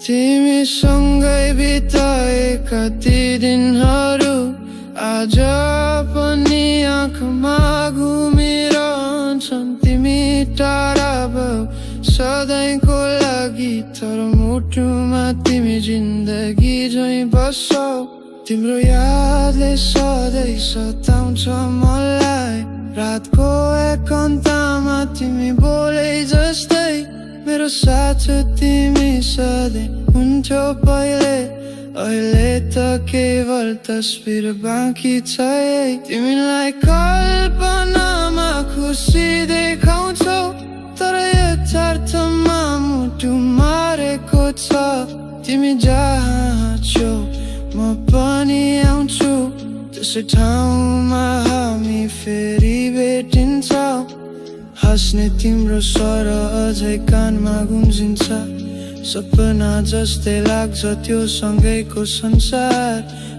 तिमीसँगै बिताएका ती दिनहरू आज पनि आँखामा घुमिरहन्छन्। तिमी टाढा भयौ सधैँको लागि, तर मुटुमा तिमी जिन्दगी झैँ बस्छौ। तिम्रो यादले सधैँ सताउँछ मलाई, रातको एकान्तमा तिमी बोले जस्तै। मेरो साथ तिमी सधैँ हुन्थ्यौ पहिले, अहिले त केवल तस्बिर बाँकी छ। तिमीलाई कल्पनामा खुसी देखाउँछौ, तर यथार्थमा मुटु मारेको छ। तिमी जहाँ छौ म पनि आउँछु, त्यसै ठाउँमा हामी फेरि भेटिन्छौँ। हाँस्ने तिम्रो स्वर अझै कानमा गुन्जिन्छ, सपना जस्तै लाग्छ त्यो सँगैको संसार।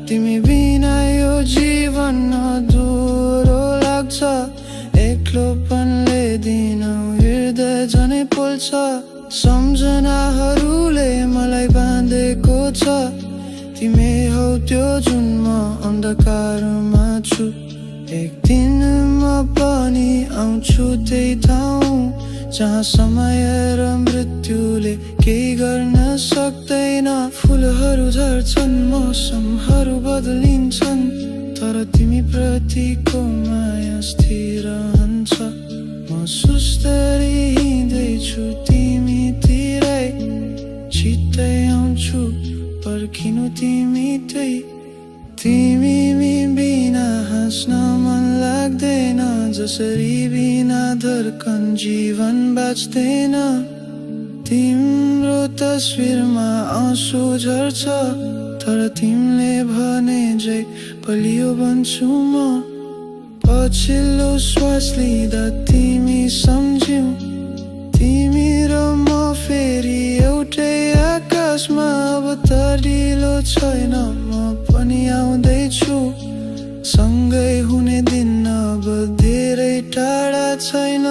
तिमी बिना यो जीवन अधुरो लाग्छ, एक्लोपनले दिनौ हृदय झनै पोल्छ। सम्झनाहरूले मलाई बाँधेको छ, तिमी हौ त्यो जुन म अन्धकारमा छु। एक दिन म पनि आउँछु त्यही ठाउँ, जहाँ समय र मृत्युले केही गर्न सक्दैन। फुलहरू झर्छन्, मौसमहरू बदलिन्छन्, तर तिमी प्रतिको माया स्थिर रहन्छ। म सुस्तरी हिँड्दैछु तिमीतिरै, छिट्टै आउँछु पर्खिनु तिमी त्यही। तिमी बिना हाँस्न मन लाग्दैन, जसरी बिना धड्कन जीवन बाँच्दैन। तिम्रो तस्बिरमा आँसु झर्छ, तर तिमीले भने झै बलियो बन्छु म। पछिल्लो श्वास लिँदा तिमी सम्झ्यौ, तिमी र म फेरि एउटै आकाशमा। अब त ढिलो छैन, म पनि आउँदैछु, सँगै हुने दिन अब धेरै टाढा छैन।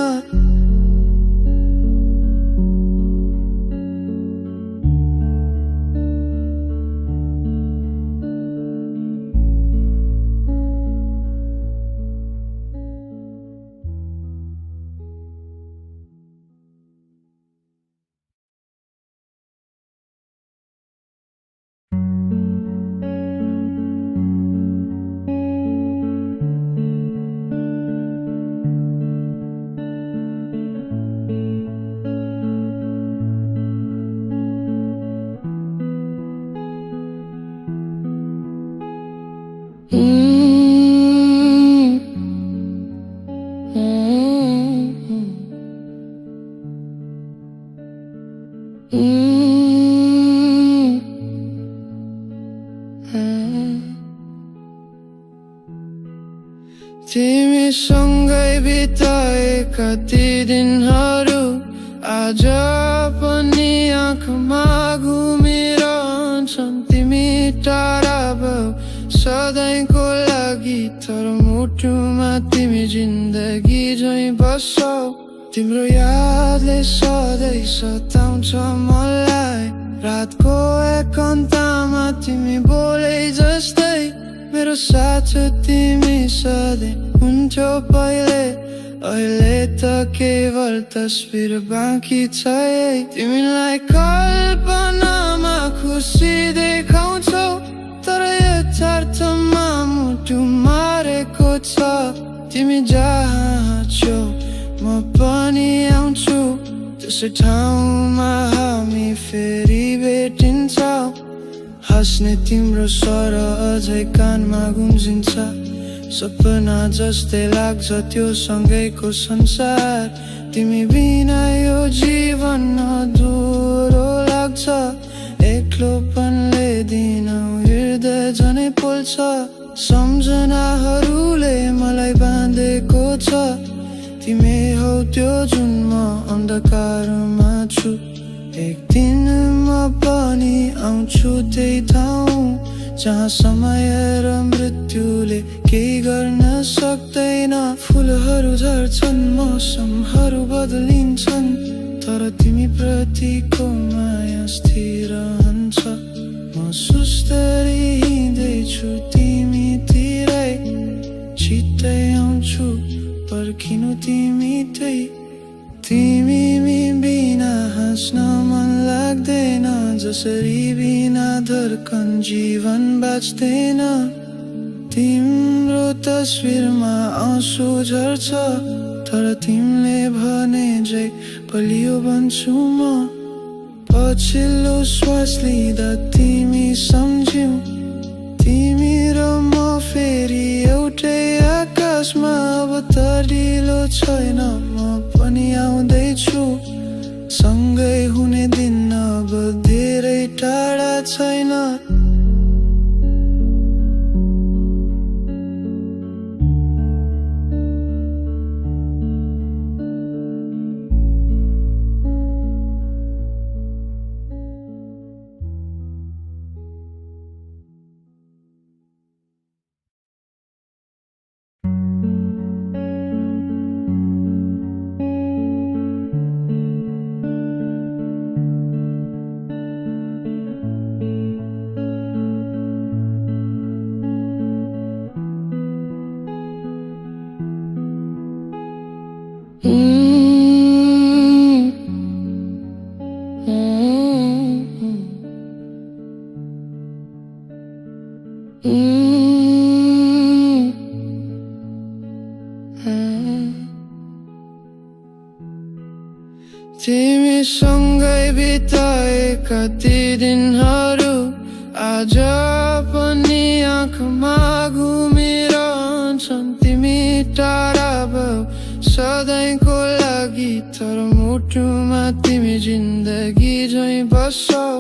तिमीसँगै बिताएका ती दिनहरू आज पनि आँखामा घुमिरहन्छन्। तिमी टाढा भयौ सधैँको लागि, तर मुटुमा तिमी जिन्दगी झैँ बस्छौ। तिम्रो यादले सधैँ सताउँछ मलाई, रातको एकान्तमा तिमी बोले जस्तै। मेरो साथ तिमी सधैँ हुन्थ्यौ पहिले, अहिले त केवल तस्बिर बाँकी छ। तिमीलाई कल्पनामा खुसी देखाउँछौ, तर यथार्थमा मुटु मारेको छ। तिमी जहाँ छौ म पनि आउँछु, त्यसै ठाउँमा हामी फेरि भेटिन्छौँ। हाँस्ने तिम्रो स्वर अझै कानमा गुन्जिन्छ, सपना जस्तै लाग्छ त्यो सँगैको संसार। तिमी बिना यो जीवन अधुरो लाग्छ, एक्लोपनले दिनौ हृदय झनै पोल्छ। सम्झनाहरूले मलाई बाँधेको छ, तिमी हौ त्यो जुन म अन्धकारमा छु। एक दिन म पनि आउँछु त्यही ठाउँ, जहाँ समय र मृत्युले केही गर्न सक्दैन। फुलहरू झर्छन्, मौसमहरू बदलिन्छन्, तर तिमी प्रतिको माया स्थिर रहन्छ म सुस्तरी हिँड्दैछु तिमीतिरै छिट्टै आउँछु पर्खिनु तिमी बिना हाँस्न मन लाग्दैन जसरी बिना धड्कन जीवन बाँच्दैन तिम्रो तस्बिरमा आँसु झर्छ तर तिमीले भने झै बलियो बन्छु म पछिल्लो श्वास लिँदा तिमी सम्झ्यौ तिमी र म फेरि एउटै आकाशमा अब तरिलो छैन म पनि आउँदैछु सँगै हुने दिन अब धेरै टाढा छैन तिमीसँगै बिताएका ती दिनहरू आज पनि आँखामा घुमिरहन्छन् तिमी टाढा भयौ सधैँको लागि तर मुटुमा तिमी जिन्दगी झैँ बस्छौ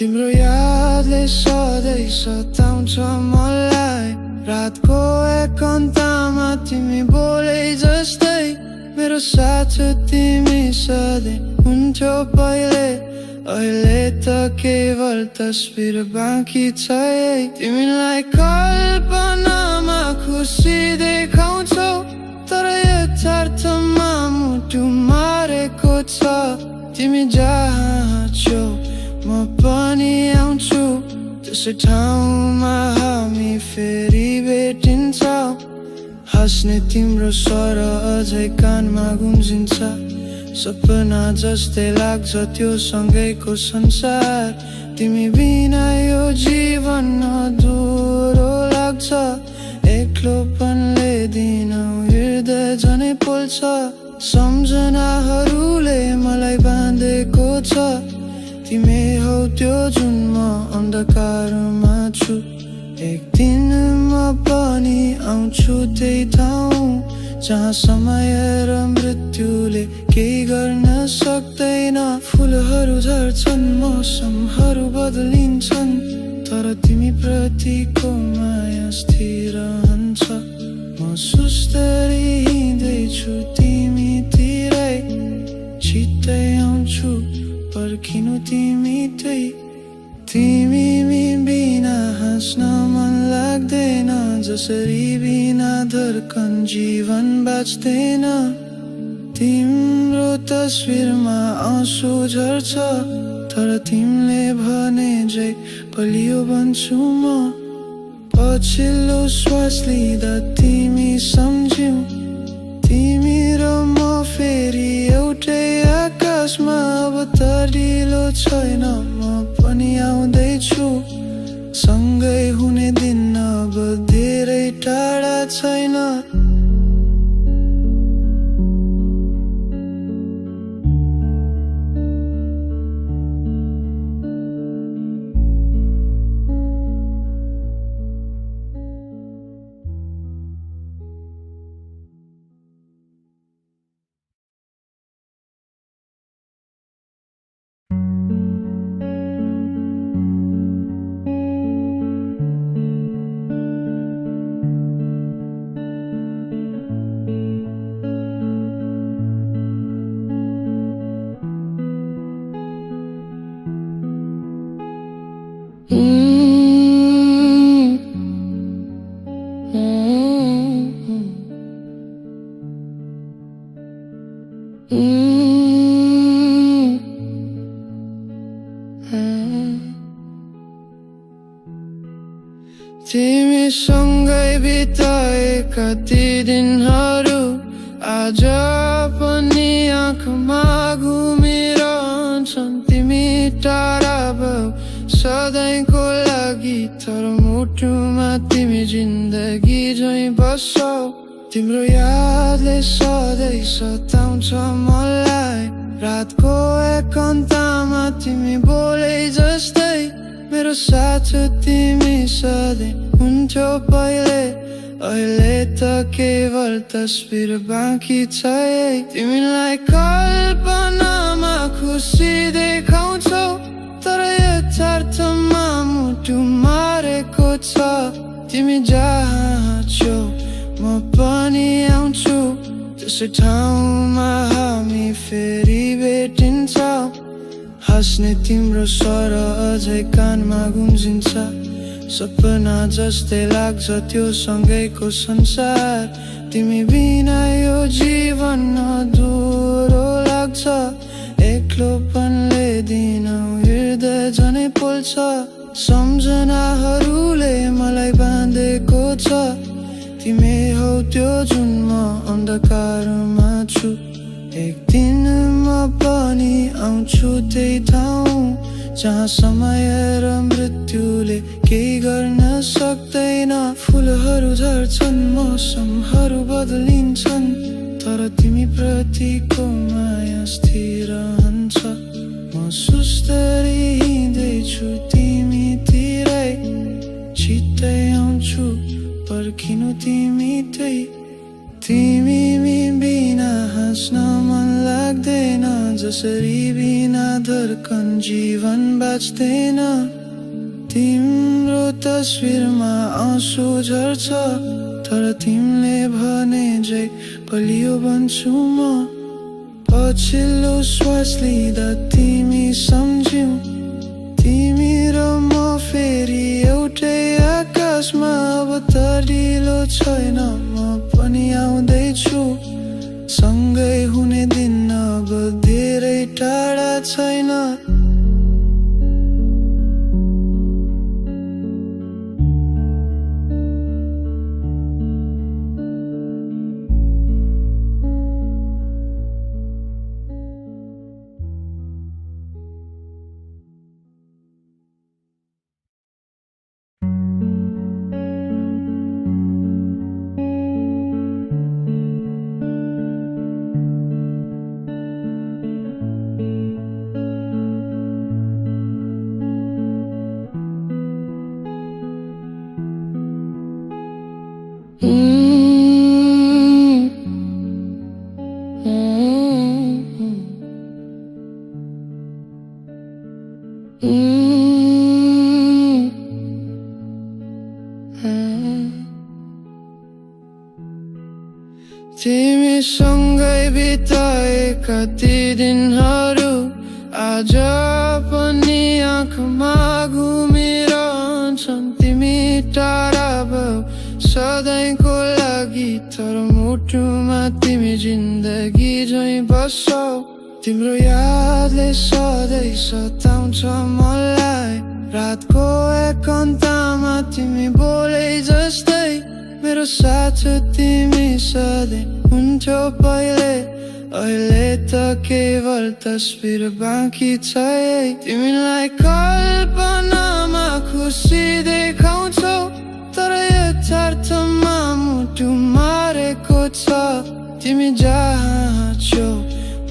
तिम्रो यादले सधैँ सताउँछ मलाई रातको एकान्तमा तिमी बोले जस्तै मेरो साथ तिमी सधैँ हुन्थ्यौ पहिले अहिले त केवल तस्बिर बाँकी छ तिमीलाई कल्पनामा खुसी देखाउँछौ तर यथार्थमा मुटु मारेको छ तिमी जहाँ छौ म पनि आउँछु त्यसै ठाउँमा हामी फेरि भेटिन्छौँ हाँस्ने तिम्रो स्वर अझै कानमा गुन्जिन्छ सपना जस्तै लाग्छ त्यो सँगैको संसार तिमी बिना यो जीवन अधुरो लाग्छ एक्लोपनले दिन हृदय झनै पोल्छ सम्झनाहरूले मलाई बाँधेको छ तिमी हौ त्यो जुन म अन्धकारमा छु एक दिन म पनि आउँछु त्यही ठाउँ जहाँ समय र मृत्युले केही गर्न सक्दैन फुलहरू झर्छन् मौसमहरू बदलिन्छन् तर तिमी प्रतिको माया स्थिर रहन्छ म सुस्तरी हिँड्दैछु तिमीतिरै छिट्टै आउँछु पर्खिनु तिमी बिना हाँस्न मन लाग्दैन जसरी बिना धड्कन जीवन बाँच्दैन तिम्रो तस्बिरमा आँसु झर्छ तर तिमीले भने झै बलियो बन्छु म पछिल्लो श्वास लिँदा तिमी सम्झ्यौ तिमी र म फेरि एउटै आकाशमा अब तरिलो छैन म पनि आउँदैछु सँगै हुने दिन अब धेरै टाढा छैन सँगै बिताएका ती दिनहरू आज पनि आँखामा घुमिरहन्छन्। तिमी टाढा भयौ सधैँको लागि, तर मुटुमा तिमी जिन्दगी झैँ बस्छौ। तिम्रो यादले सधैँ सताउँछ मलाई, रातको एकान्तमा तिमी बोले जस्तै। मेरो साथ तिमी सधैँ हुन्थ्यौ पहिले, अहिले त केवल तस्बिर बाँकी छ। तिमीलाई कल्पनामा खुसी देखाउँछौ, तर यथार्थमा मुटु मारेको छ। तिमी जहाँ छौ म पनि आउँछु, त्यसै ठाउँमा हामी फेरि भेटिन्छौँ। हाँस्ने तिम्रो स्वर अझै कानमा गुन्जिन्छ, सपना जस्तै लाग्छ त्यो सँगैको संसार। तिमी बिना यो जीवन अधुरो लाग्छ, एक्लोपनले दिन हृदय झनै पोल्छ। सम्झनाहरूले मलाई बाँधेको छ, तिमी हौ त्यो जुन म अन्धकारमा छु। एक दिन म पनि आउँछु त्यही ठाउँ, जहाँ समय र मृत्युले केही गर्न सक्दैन। फुलहरू झर्छन्, मौसमहरू बदलिन्छन्, तर तिमी प्रतिको माया स्थिर रहन्छ। म सुस्तरी हिँड्दैछु तिमीतिरै, छिट्टै आउँछु पर्खिनु तिमी त्यही। तिमी बिना हाँस्न मन लाग्दैन, जसरी बिना धड्कन जीवन बाँच्दैन। तिम्रो तस्बिरमा आँसु झर्छ, तर तिमीले भने झै बलियो बन्छु म। पछिल्लो श्वास लिँदा तिमी सम्झ्यौ, तिमी र म फेरि एउटै आकाशमा। अब तरिलो छैन, म पनि आउँदैछु, सँगै हुने दिन अब धेरै टाढा छैन। तिमी सँगै बिताएका ती दिनहरू आज पनि आँखामा घुमिरहन्छन्। तिमी टाढा भयौ सधैँको लागि, तर मुटुमा तिमी जिन्दगी झैँ बस्छौ। तिम्रो यादले सधैँ सताउँछ मलाई, रातको एकान्तमा तिमी बोले जस्तै। मेरो साथ तिमी सधैँ हुन्थ्यौ पहिले, अहिले त केवल तस्बिर बाँकी छ। तिमीलाई कल्पनामा खुसी देखाउँछौ, तर यथार्थमा मुटु मारेको छ। तिमी जहाँ छौ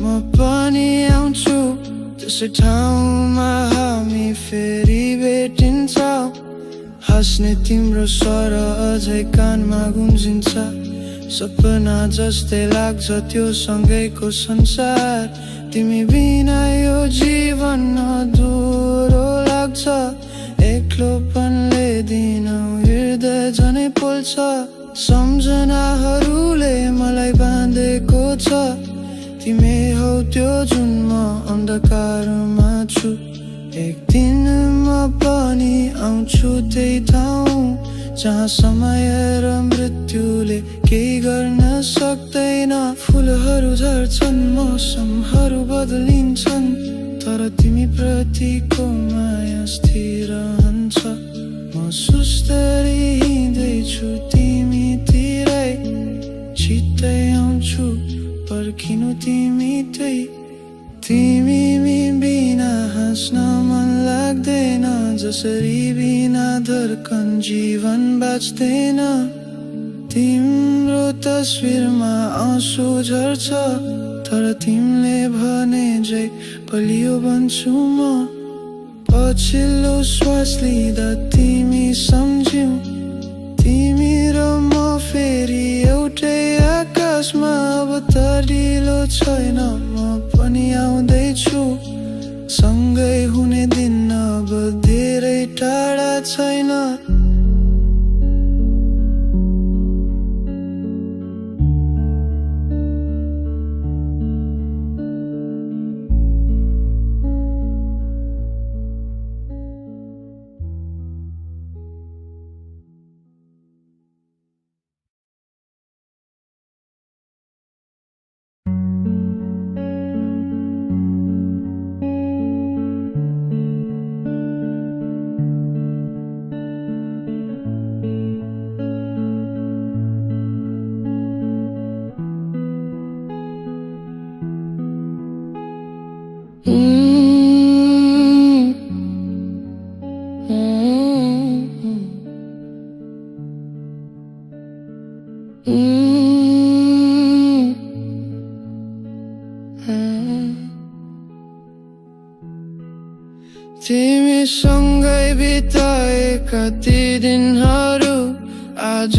म पनि आउँछु, त्यसै ठाउँमा हामी फेरि भेटिन्छौँ। हाँस्ने तिम्रो स्वर अझै कानमा गुन्जिन्छ, सपना जस्तै लाग्छ त्यो सँगैको संसार। तिमी बिना यो जीवन अधुरो लाग्छ, एक्लोपनले दिन हृदय झनै पोल्छ। सम्झनाहरूले मलाई बाँधेको छ, तिमी हौ त्यो जुन म अन्धकारमा छु। एक दिन म पनि आउँछु त्यही ठाउँ, जहाँ समय र मृत्युले केही गर्न सक्दैन। फुलहरू झर्छन्, मौसमहरू बदलिन्छन्, तर तिमी प्रतिको माया स्थिर रहन्छ। म सुस्तरी हिँड्दै छु तिमीतिरै छिट्टै आउँछु पर्खिनु तिमी त्यही तिमी बिना हाँस्न मन लाग्दैन जसरी बिना धड्कन जीवन बाँच्दैन तिम्रो तस्बिरमा आँसु झर्छ तर तिमीले भने झै बलियो बन्छु म पछिल्लो श्वास लिँदा तिमी सम्झ्यौ तिमी र म फेरि एउटै आकाशमा अब तरिलो छैन म पनि आउँदैछु सँगै हुने दिन अब धेरै टाढा छैन तिमीसँगै बिताएका ती दिनहरू आज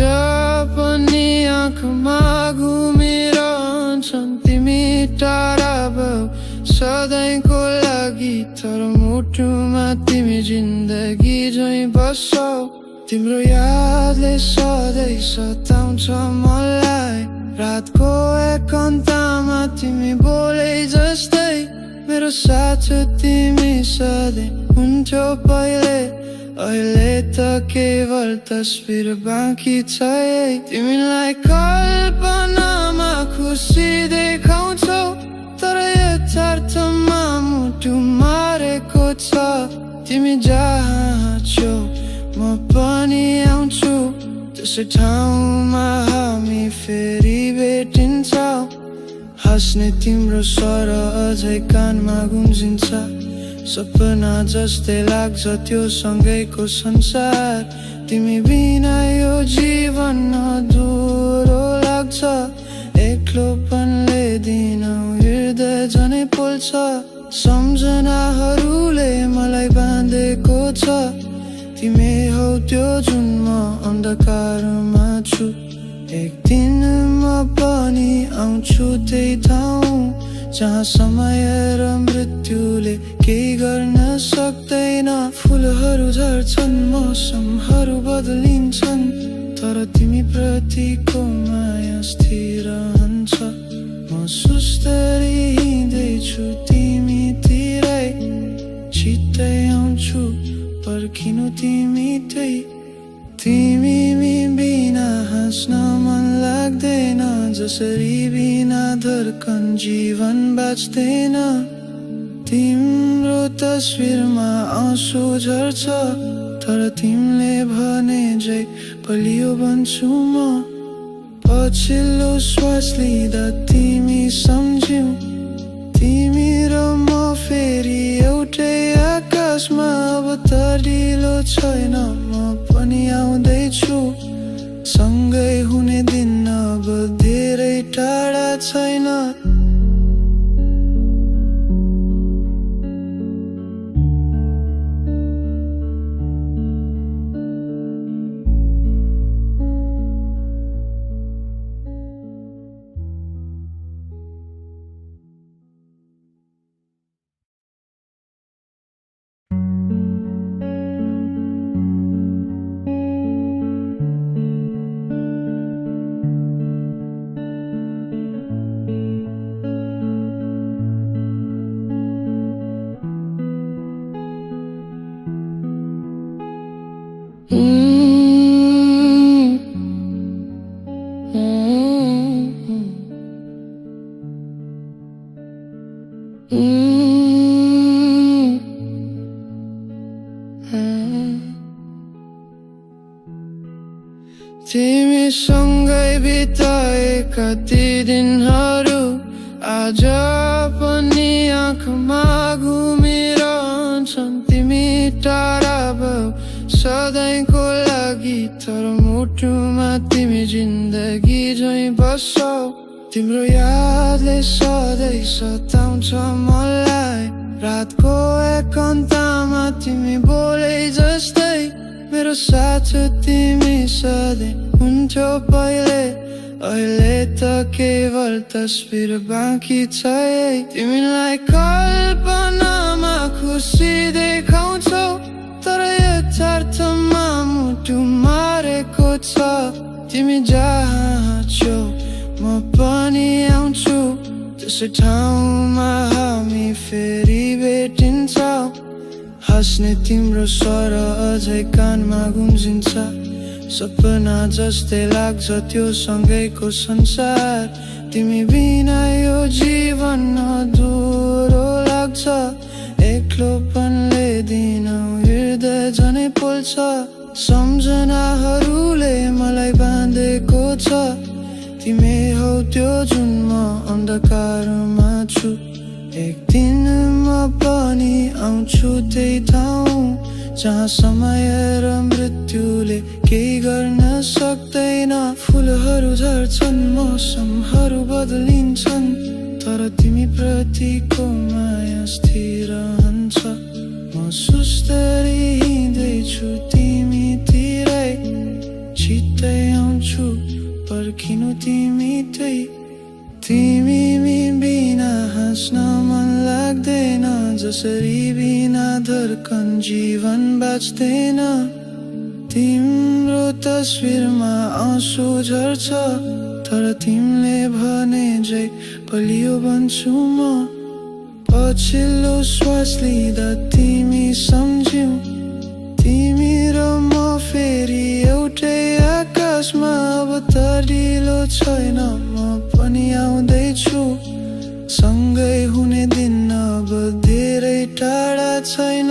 पनि आँखामा घुमिरहन्छन् तिमी टाढा भयौ सधैँको लागि तर मुटुमा तिमी जिन्दगी झैँ बस्छौ तिम्रो यादले सधैँ सताउँछ मलाई रातको एकान्तमा तिमी बोले जस्तै मेरो साथ तिमी सधैँ हुन्थ्यौ पहिले अहिले त केवल तस्बिर बाँकी छ तिमीलाई कल्पनामा खुसी देखाउँछौ तर यथार्थमा मुटु मारेको छ तिमी जहाँ छौ म पनि आउँछु त्यसै ठाउँमा हामी फेरि भेटिन्छौँ हाँस्ने तिम्रो स्वर अझै कानमा गुन्जिन्छ सपना जस्तै लाग्छ त्यो सँगैको संसार तिमी बिना यो जीवन अधुरो लाग्छ एक्लोपनले दिन हृदय झनै पोल्छ सम्झनाहरूले मलाई बाँधेको छ तिमी हौ त्यो जुन म अन्धकारमा छु एक दिन म पनि आउँछु त्यही ठाउँ जहाँ समय र मृत्युले केही गर्न सक्दैन फुलहरू झर्छन् मौसमहरू बदलिन्छन् तर तिमी प्रतिको माया स्थिर रहन्छ म सुस्तरी हिँड्दैछु तिमीतिरै छिट्टै आउँछु पर्खिनु तिमी त्यही तिमी बिना हाँस्न मन लाग्दैन जसरी बिना धड्कन जीवन बाँच्दैन तिम्रो तस्बिरमा आँसु झर्छ तर तिमीले भने झै बलियो बन्छु म पछिल्लो श्वास लिँदा तिमी सम्झ्यौ तिमी र म फेरि एउटै आकाशमा अब तरिलो छैन म पनि आउँदैछु सँगै हुने दिन अब धेरै टाढा छैन सँगै बिताएका ती दिनहरू आज पनि आँखामा घुमिरहन्छन्। तिमी टाढा भयौ सधैँको लागि, तर मुटुमा तिमी जिन्दगी झैँ बस्छौ। तिम्रो यादले सधैँ सताउँछ मलाई, रातको एकान्तमा तिमी बोले जस्तै। मेरो साथ तिमी सधैँ हुन्थ्यौ पहिले, अहिले त केवल तस्बिर बाँकी छ। तिमीलाई कल्पनामा खुसी देखाउँछौ, तर यथार्थमा मुटु मारेको छ। तिमी जहाँ छौ म पनि आउँछु, त्यसै ठाउँमा हामी फेरि भेटिन्छौँ। हाँस्ने तिम्रो स्वर अझै कानमा गुन्जिन्छ, सपना जस्तै लाग्छ त्यो सँगैको संसार। तिमी बिना यो जीवन अधुरो लाग्छ, एक्लोपनले दिन हृदय झनै पोल्छ। सम्झनाहरूले मलाई बाँधेको छ, तिमी हौ त्यो जुन म अन्धकारमा छु। एक दिन म पनि आउँछु त्यही ठाउँ, जहाँ समय र मृत्युले केही गर्न सक्दैन। फुलहरू झर्छन्, मौसमहरू बदलिन्छन्, तर तिमी प्रतिको माया स्थिर रहन्छ। म सुस्तरी हिँड्दैछु तिमीतिरै, छिट्टै आउँछु पर्खिनु तिमी त्यही। तिमी बिना हाँस्न मन लाग्दैन, जसरी बिना धड्कन जीवन बाँच्दैन। तिम्रो तस्बिरमा आँसु झर्छ, तर तिमीले भने झै बलियो बन्छु म। पछिल्लो श्वास लिँदा तिमी सम्झ्यौ, तिमी र म फेरि एउटै आकाशमा। अब त ढिलो छैन, म पनि आउँदैछु, सँगै हुने दिन अब धेरै टाढा छैन।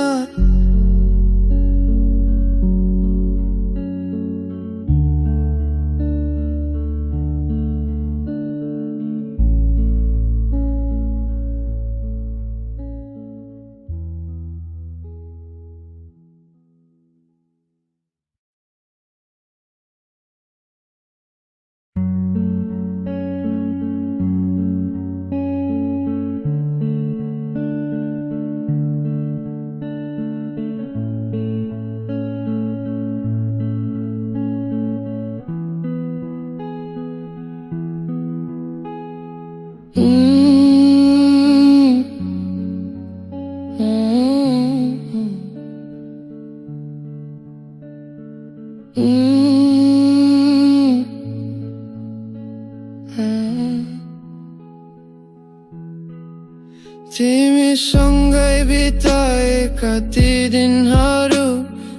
तिमी सँगै बिताएका ती दिनहरू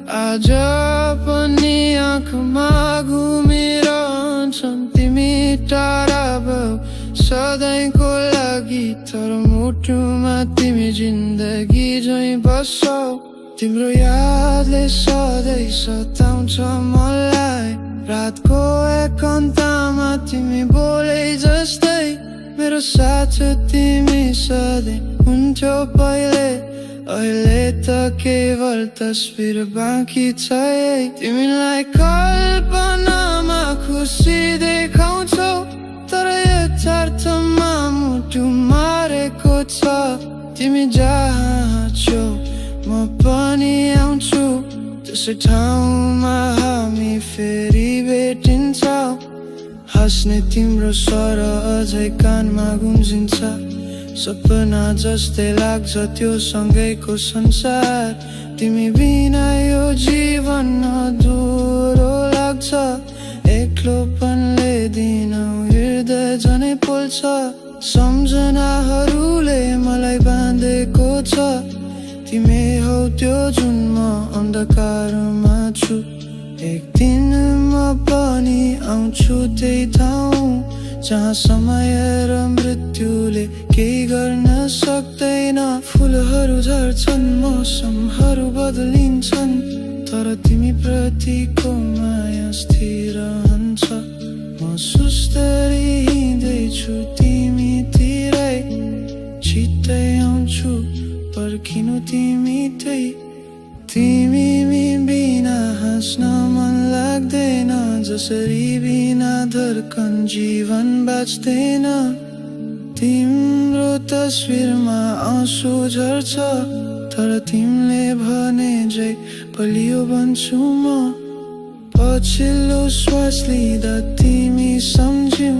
आज पनि आँखामा घुमिरहन्छन्। तिमी टाढा भयौ सधैँको लागि, तर मुटुमा तिमी जिन्दगी झैँ बस्छौ। तिम्रो यादले सधैँ सताउँछ मलाई, रातको एकान्तमा तिमी बोले जस्तै। मेरो साथ तिमी सधैँ हुन्थ्यौ पहिले, अहिले त केवल तस्बिर बाँकी छ। तिमीलाई कल्पनामा खुसी देखाउँछौ, तर यथार्थमा मुटु मारेको छ। तिमी जहाँ छौ म पनि आउँछु, त्यसै ठाउँमा हामी फेरि भेटिन्छौँ। हाँस्ने तिम्रो स्वर अझै कानमा गुन्जिन्छ, सपना जस्तै लाग्छ त्यो सँगैको संसार। तिमी बिना यो जीवन अधुरो लाग्छ, एक्लोपनले दिन हृदय झनै पोल्छ। सम्झनाहरूले मलाई बाँधेको छ, तिमी हौ त्यो जुन म अन्धकारमा छु। एक दिन म पनि आउँछु त्यही ठाउँ, जहाँ समय र मृत्युले केही गर्न सक्दैन। फुलहरू झर्छन्, मौसमहरू बदलिन्छन्, तर तिमी प्रतिको माया स्थिर रहन्छ म सुस्तरी हिँड्दैछु तिमीतिरै छिट्टै आउँछु पर्खिनु तिमीकै तिमी बिना हाँस्न मन लाग्दैन जसरी बिना धड्कन जीवन बाँच्दैन तिम्रो तस्बिरमा आँसु झर्छ तर तिमीले भने झै बलियो बन्छु म पछिल्लो श्वास लिँदा तिमी सम्झ्यौ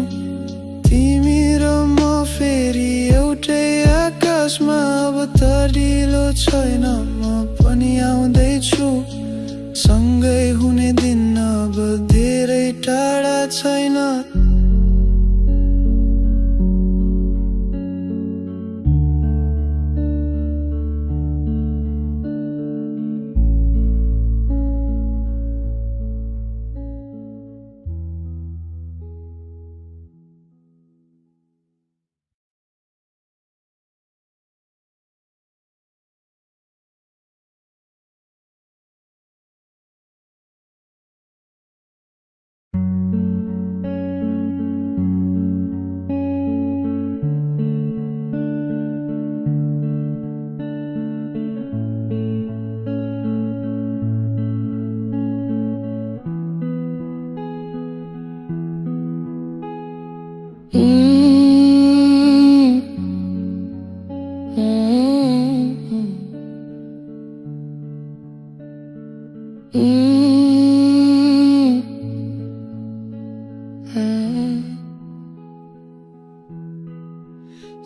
तिमी र म फेरि एउटै आकाशमा अब त ढिलो छैन म पनि आउँदैछु सँगै हुने दिन अब धेरै टाढा छैन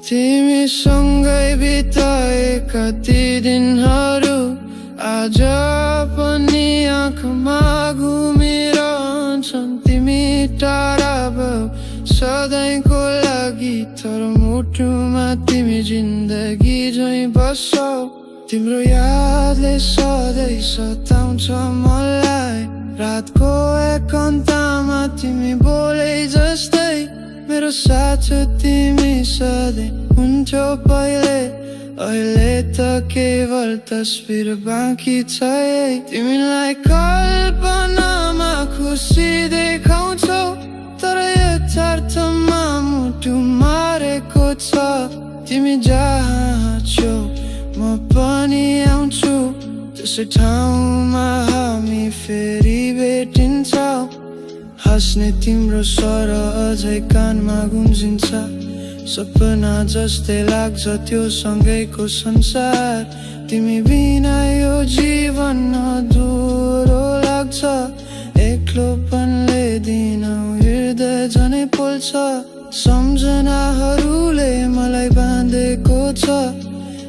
तिमीसँगै बिताएका ती दिनहरू आज पनि आँखामा घुमिरहन्छन् तिमी टाढा भयौ सधैँको लागि तर मुटुमा तिमी जिन्दगी झैँ बस्छौ तिम्रो यादले सधैँ सताउँछ मलाई रातको एकान्तमा तिमी बोले जस्तै मेरो साथ तिमी सधैँ हुन्थ्यौ पहिले अहिले त केवल तस्बिर बाँकी छ तिमीलाई कल्पनामा खुसी देखाउँछौ तर यथार्थमा मुटु मारेको छ तिमी जहाँ छौ म पनि आउँछु त्यसै ठाउँमा हामी फेरि भेटिन्छौँ हाँस्ने तिम्रो स्वर अझै कानमा गुन्जिन्छ सपना जस्तै लाग्छ त्यो सँगैको संसार तिमी बिना यो जीवन अधुरो लाग्छ एक्लोपनले दिन हृदय झनै पोल्छ सम्झनाहरूले मलाई बाँधेको छ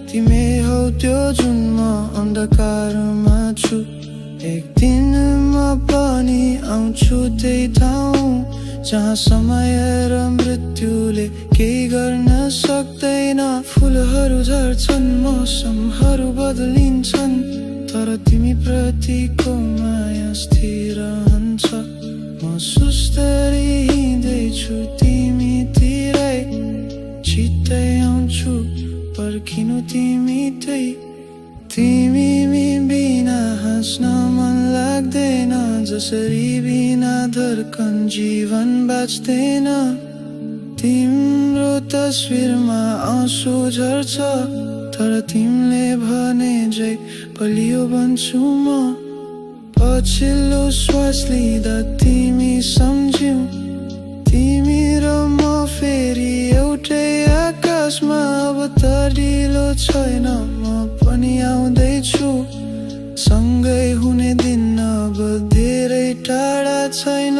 तिमी हौ त्यो जुन म अन्धकारमा छु एक दिन म पनि आउँछु त्यही ठाउँ जहाँ समय र मृत्युले केही गर्न सक्दैन फुलहरू झर्छन् मौसमहरू बदलिन्छन् तर तिमी प्रतिको माया स्थिर रहन्छ म सुस्तरी हिँड्दैछु तिमीतिरै छिट्टै आउँछु पर्खिनु तिमीकै तिमी बिना हाँस्न मन लाग्दैन जसरी बिना धड्कन जीवन बाँच्दैन तिम्रो तस्बिरमा आँसु झर्छ तर तिमीले भने झै बलियो बन्छु म पछिल्लो श्वास लिँदा तिमी सम्झ्यौ तिमी र म फेरि एउटै आकाशमा अब त ढिलो छैन म पनि आउँदैछु सँगै हुने दिन अब धेरै टाढा छैन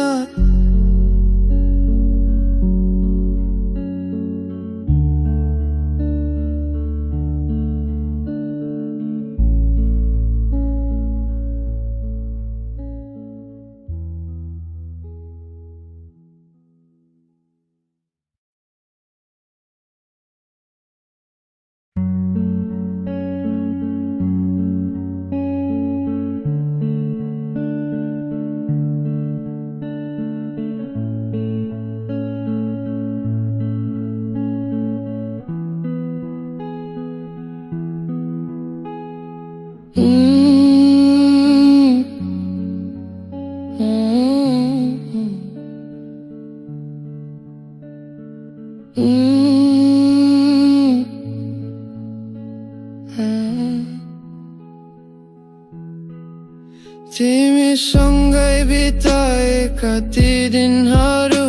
तिमीसँगै बिताएका ती दिनहरू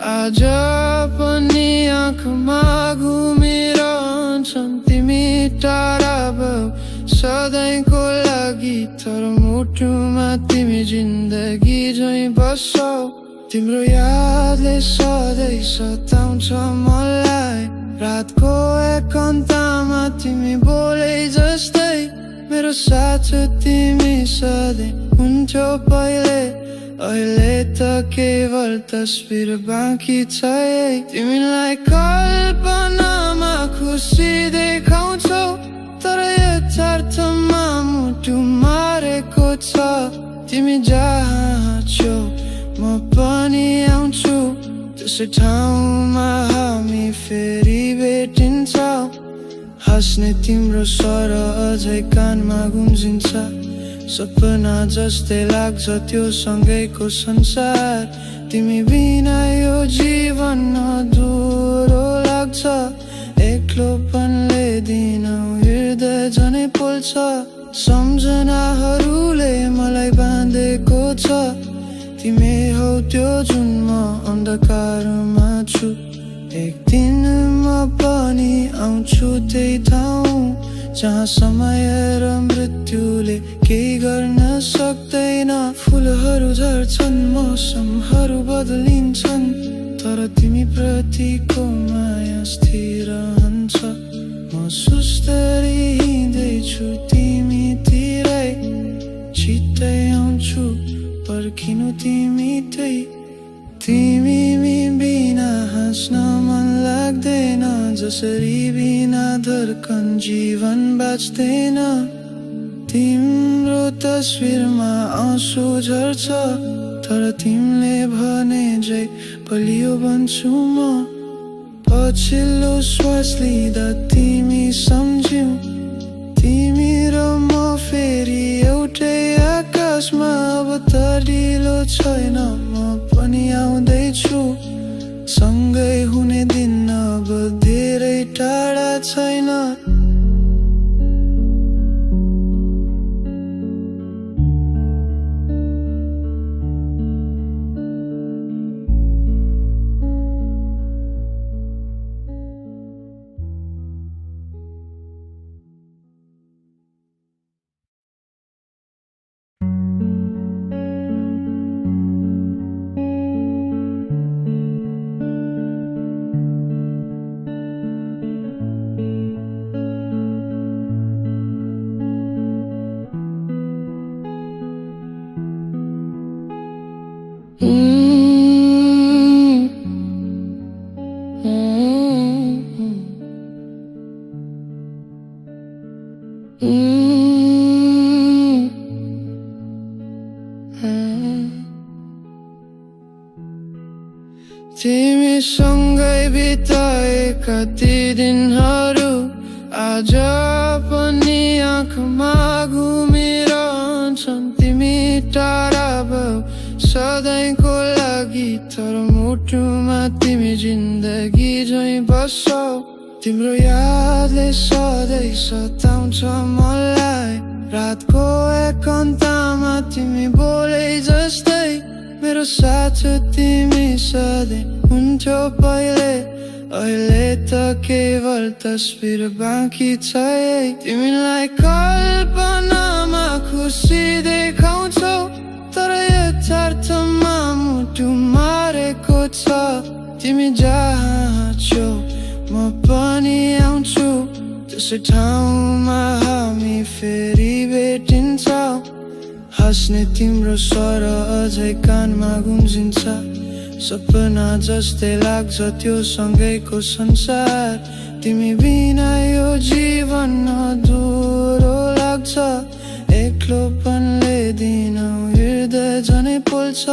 आज पनि आँखामा घुमिरहन्छन्। तिमी टाढा भयौ सधैँको लागि, तर मुटुमा तिमी जिन्दगी झैँ बस्छौ। तिम्रो यादले सधैँ सताउँछ मलाई, रातको एकान्तमा तिमी बोले जस्तै। मेरो साथ तिमी सधैँ हुन्थ्यौ पहिले, अहिले त केवल तस्बिर बाँकी छ। तिमीलाई कल्पनामा खुसी देखाउँछौ, तर यथार्थमा मुटु मारेको छ। तिमी जहाँ छौ म पनि आउँछु, त्यसै ठाउँमा हामी फेरि भेटिन्छौँ। हाँस्ने तिम्रो स्वर अझै कानमा गुन्जिन्छ, सपना जस्तै लाग्छ त्यो सँगैको संसार। तिमी बिना यो जीवन अधुरो लाग्छ, एक्लोपनले दिन हृदय झनै पोल्छ। सम्झनाहरूले मलाई बाँधेको छ, तिमी हौ त्यो जुन म अन्धकारमा छु। एक दिन म पनि आउँछु त्यही ठाउँ, जहाँ समय र मृत्युले केही गर्न सक्दैन। फुलहरू झर्छन्, मौसमहरू बदलिन्छन्, तर तिमी प्रतिको माया स्थिर रहन्छ। म सुस्तरी हिँड्दैछु तिमीतिरै, छिट्टै आउँछु पर्खिनु तिमी त्यही। तिमी बिना हाँस्न मन लाग्दैन, जसरी बिना धड्कन जीवन बाँच्दैन। तिम्रो तस्बिरमा आँसु झर्छ, तर तिमीले भने झै बलियो बन्छु म। पछिल्लो श्वास लिँदा तिमी सम्झ्यौ, तिमी र म फेरि एउटै आकाशमा। अब तरिलो छैन, म पनि आउँदैछु, सँगै हुने दिन अब धेरै टाढा छैन। तिमीसँगै बिताएका ती दिनहरू आज पनि आँखामा घुमिरहन्छन्। तिमी टाढा भयौ सधैँको लागि, तर मुटुमा तिमी जिन्दगी झैँ बस्छौ। तिम्रो यादले सधैँ सताउँछ मलाई, रातको एकान्तमा तिमी बोले जस्तै। मेरो साथ तिमी सधैँ हुन्थ्यौ पहिले, अहिले त केवल तस्बिर बाँकी छ। तिमीलाई कल्पनामा खुसी देखाउँछौ, तर यथार्थमा मुटु मारेको छ। तिमी जहाँ छौ म पनि आउँछु, त्यसै ठाउँमा हामी फेरि भेटिन्छौँ। हाँस्ने तिम्रो स्वर अझै कानमा गुन्जिन्छ, सपना जस्तै लाग्छ त्यो सँगैको संसार। तिमी बिना यो जीवन अधुरो लाग्छ, एक्लोपनले दिन हृदय झनै पोल्छ।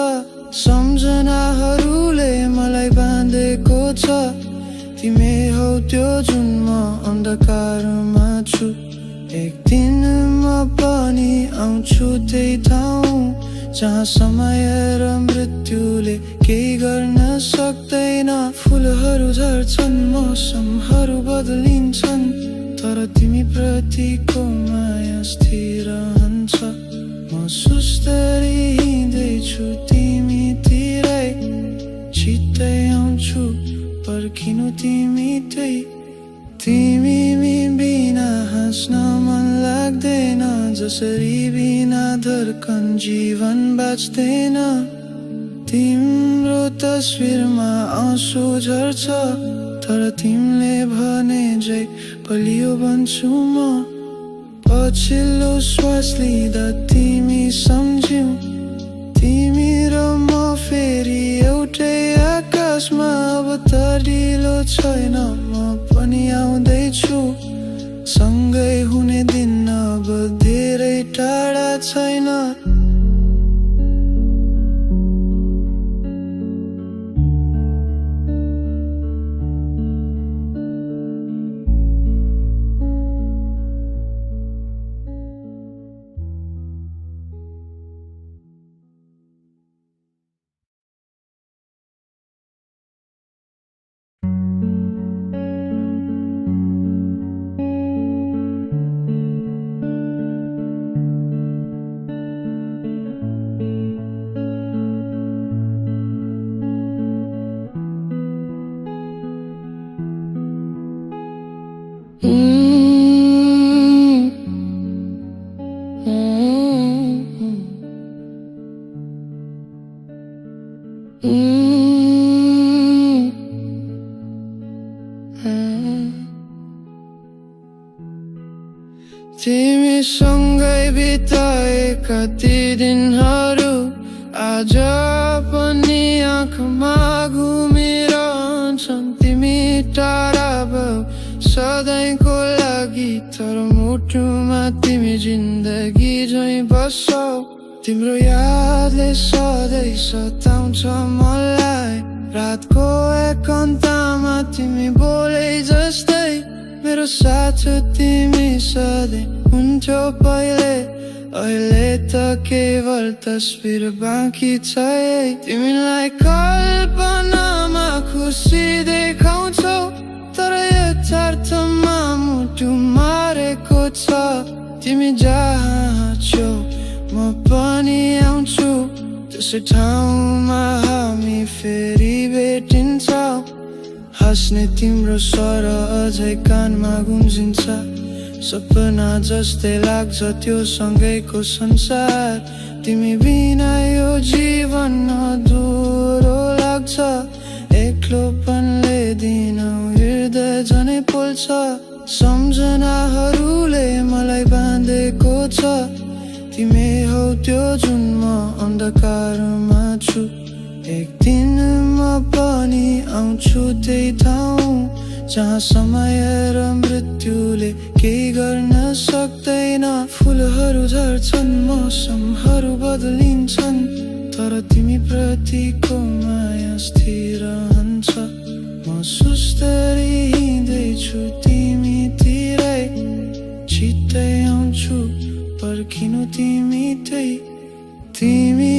सम्झनाहरूले मलाई बाँधेको छ, तिमी हौ त्यो जुन म अन्धकारमा छु। एक दिन म पनि आउँछु त्यही ठाउँ, जहाँ समय र मृत्युले केही गर्न सक्दैन। फुलहरू झर्छन्, मौसमहरू बदलिन्छन्, तर तिमी प्रतिको माया स्थिर रहन्छ। म सुस्त तिमी त्यही तिमी बिना हाँस्न मन लाग्दैन जसरी बिना धड्कन जीवन बाँच्दैन तिम्रो तस्बिरमा आँसु झर्छ तर तिमीले भने झै बलियो बन्छु म पछिल्लो श्वास लिँदा तिमी सम्झ्यौ तिमी र म फेरि एउटै आकाशमा अब तरिलो छैन म पनि आउँदैछु सँगै हुने दिन अब धेरै टाढा छैन तिमीसँगै बिताएका ती दिनहरू आज पनि आँखामा घुमिरहन्छन् तिमी टाढा भयौ सधैँको लागि तर मुटुमा तिमी जिन्दगी झैँ बस्छौ तिम्रो यादले सधैँ सताउँछ मलाई रातको एकान्तमा तिमी बोले जस्तै मेरो साथ तिमी सधैँ हुन्थ्यौ पहिले अहिले त केवल तस्बिर बाँकी छ तिमीलाई कल्पनामा खुसी देखाउँछौ तर यथार्थमा मुटु मारेको छ तिमी जहाँ छौ म पनि आउँछु त्यसै ठाउँमा हामी फेरि भेटिन्छौँ हाँस्ने तिम्रो स्वर अझै कानमा गुन्जिन्छ सपना जस्तै लाग्छ त्यो सँगैको संसार तिमी बिना यो जीवन अधुरो लाग्छ एक्लोपनले दिन हृदय झनै पोल्छ सम्झनाहरूले मलाई बाँधेको छ तिमी हौ त्यो जुन म अन्धकारमा छु एक दिन म पनि आउँछु त्यही ठाउँ जहाँ समय र मृत्युले केही गर्न सक्दैन फुलहरू झर्छन् मौसमहरू बदलिन्छन् तर तिमी प्रतिको माया स्थिर रहन्छ म सुस्तरी हिँड्दैछु तिमीतिरै छिट्टै आउँछु पर्खिनु तिमी त्यही तिमी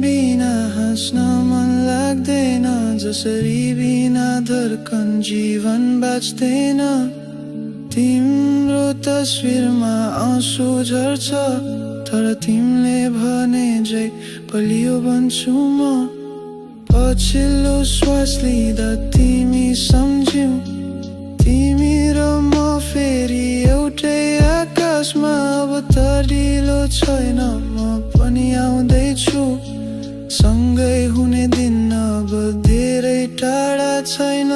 बिना हाँस्न मन लाग्दैन जसरी बिना धड्कन जीवन बाँच्दैन तिम्रो तस्बिरमा आँसु झर्छ तर तिमीले भने झै बलियो बन्छु म पछिल्लो श्वास लिँदा तिमी सम्झ्यौ तिमी र म फेरि एउटै आकाशमा अब तरिलो छैन म पनि आउँदैछु सँगै हुने दिन अब धेरै टाढा छैन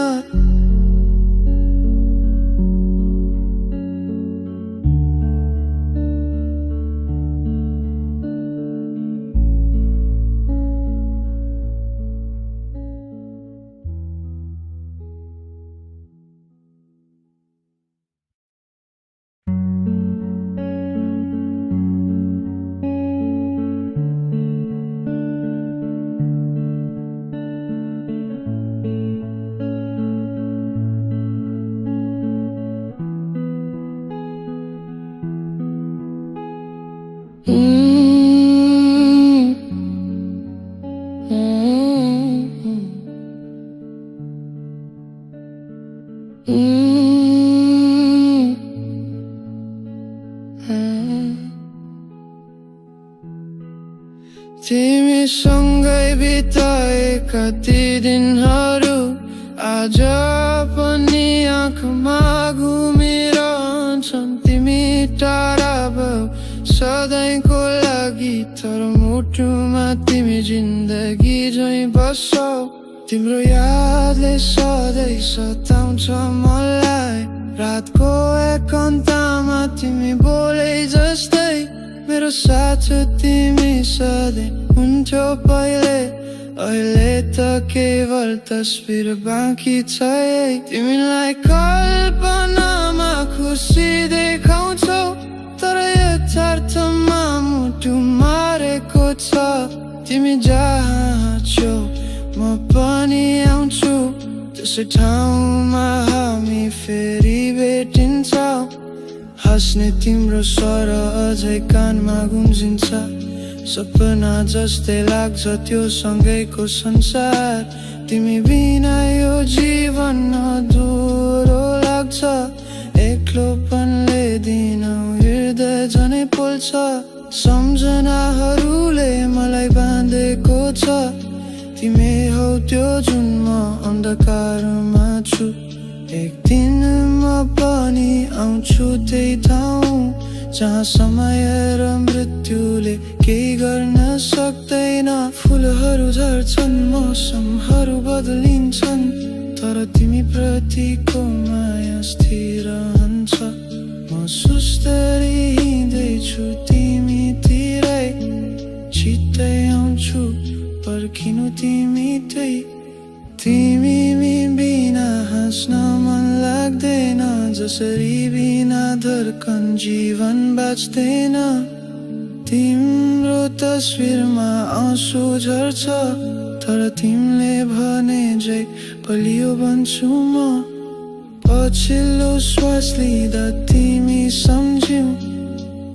तिमीसँगै बिताएका ती दिनहरू आज पनि आँखामा घुमिरहन्छन् तिमी टाढा भयौ सधैँको लागि तर मुटुमा तिमी जिन्दगी झैं बस्छौ तिम्रो यादले सधैँ सताउँछ मलाई रातको एकान्तमा तिमी बोले जस्तै मेरो साथ तिमी सधैँ हुन्थ्यौ पहिले अहिले त केवल तस्बिर बाँकी छ तिमीलाई कल्पनामा खुसी देखाउँछौ तर यथार्थमा मुटु मारेको छ तिमी जहाँ छौ म पनि आउँछु त्यसै ठाउँमा हामी फेरि भेटिन्छौँ हाँस्ने तिम्रो स्वर अझै कानमा गुन्जिन्छ सपना जस्तै लाग्छ त्यो सँगैको संसार तिमी बिना यो जीवन अधुरो लाग्छ एक्लोपनले दिनौ हृदय झनै पोल्छ सम्झनाहरूले मलाई बाँधेको छ तिमी हौ त्यो जुन म अन्धकारमा छु एक दिन म पनि आउँछु त्यही ठाउँ जहाँ समय र मृत्युले केही गर्न सक्दैन फुलहरू झर्छन् मौसमहरू बदलिन्छन् तर तिमी प्रतिको माया स्थिर रहन्छ म सुस्तरी हिँड्दैछु तिमीतिरै छिट्टै आउँछु पर्खिनु तिमी तिमी बिना हाँस्न मन लाग्दैन जसरी बिना धड्कन जीवन बाँच्दैन तिम्रो तस्बिरमा आँसु झर्छ तर तिमीले भने झै बलियो बन्छु म पछिल्लो श्वास लिँदा तिमी सम्झ्यौ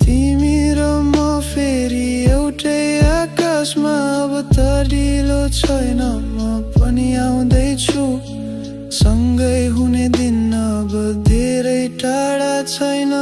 तिमी र म फेरि एउटै आकाशमा अब त ढिलो छैन म पनि आउँदैछु सँगै हुने दिन अब धेरै टाढा छैन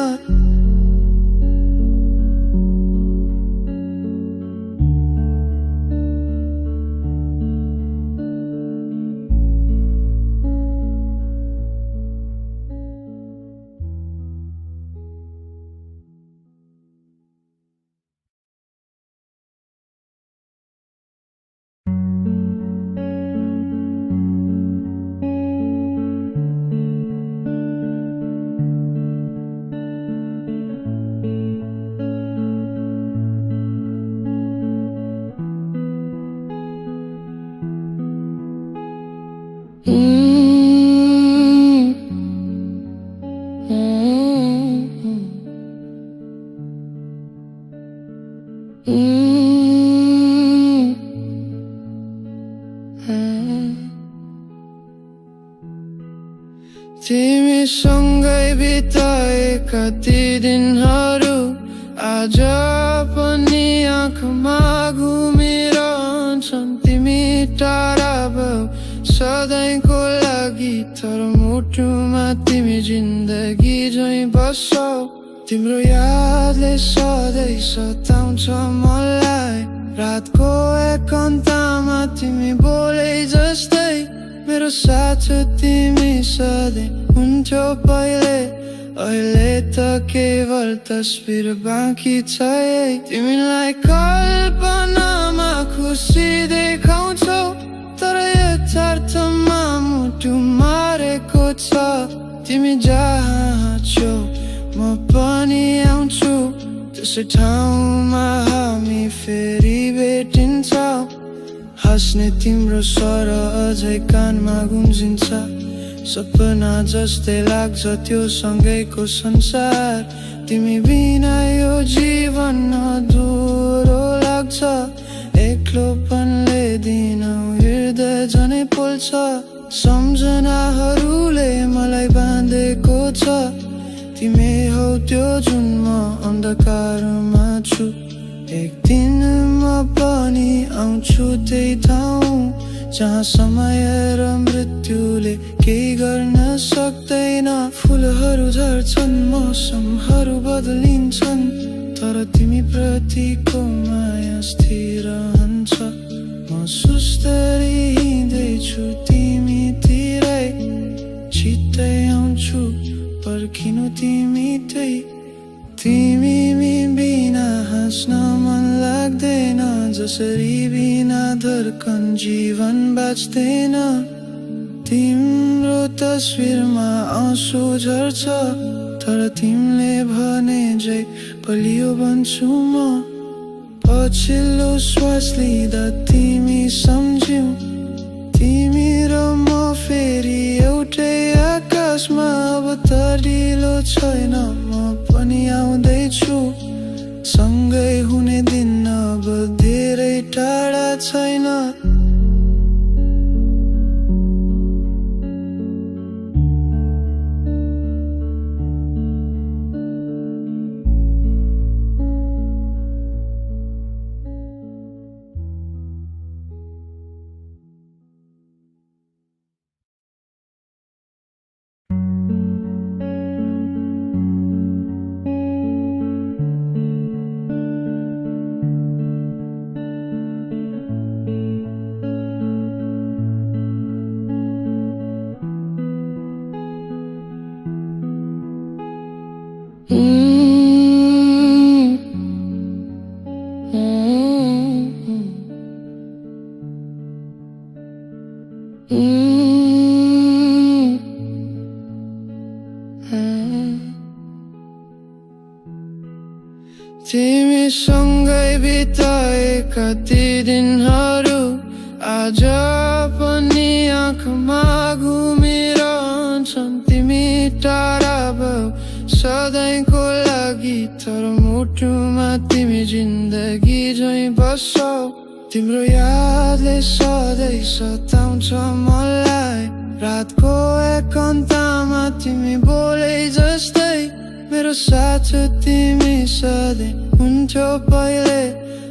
तिमीसँगै बिताएका ती दिनहरू आज पनि आँखामा घुमिरहन्छन् तिमी टाढा भयौ सधैँको लागि तर मुटुमा तिमी जिन्दगी झैं बस्छौ तिम्रो यादले सधैँ सताउँछ मलाई रातको एकान्तमा तिमी बोले जस्तै मेरो साथ तिमी सधैँ हुन्थ्यौ पहिले अहिले त केवल तस्बिर बाँकी छ तिमीलाई कल्पनामा खुसी देखाउँछौ तर यथार्थमा मुटु मारेको छ तिमी जहाँ छौ म पनि आउँछु त्यसै ठाउँमा हामी फेरि भेटिन्छौँ हाँस्ने तिम्रो स्वर अझै कानमा गुन्जिन्छ सपना जस्तै लाग्छ त्यो सँगैको संसार तिमी बिना यो जीवन अधुरो लाग्छ एक्लोपनले दिनौ हृदय झनै पोल्छ सम्झनाहरूले मलाई बाँधेको छ तिमी हौ त्यो जुन म अन्धकारमा छु एक दिन म पनि आउँछु त्यही ठाउँ जहाँ समय र मृत्युले केही गर्न सक्दैन फुलहरू झर्छन् मौसमहरू बदलिन्छन् तर तिमी प्रतिको माया स्थिर रहन्छ म सुस्तरी हिँड्दैछु तिमीतिरै पर्खिनु तिमी त्यही तिमी बिना हाँस्न मन लाग्दैन जसरी बिना धड्कन जीवन बाँच्दैन तिम्रो तस्बिरमा आँसु झर्छ तर तिमीले भने झै बलियो बन्छु म पछिल्लो श्वास लिँदा तिमी सम्झ्यौ तिमी र म फेरि एउटै आकाशमा अब तरिलो छैन म पनि आउँदैछु सँगै हुने दिन अब धेरै टाढा छैन तिमीसँगै बिताएका ती दिनहरू आज पनि आँखामा घुमिरहन्छन् तिमी टाढा भयौ सधैँको लागि तर मुटुमा तिमी जिन्दगी झैँ बस्छौ तिम्रो यादले सधैँ सताउँछ मलाई रातको एकान्तमा तिमी बोले जस्तै मेरो साथ तिमी सधैँ हुन्थ्यौ पहिले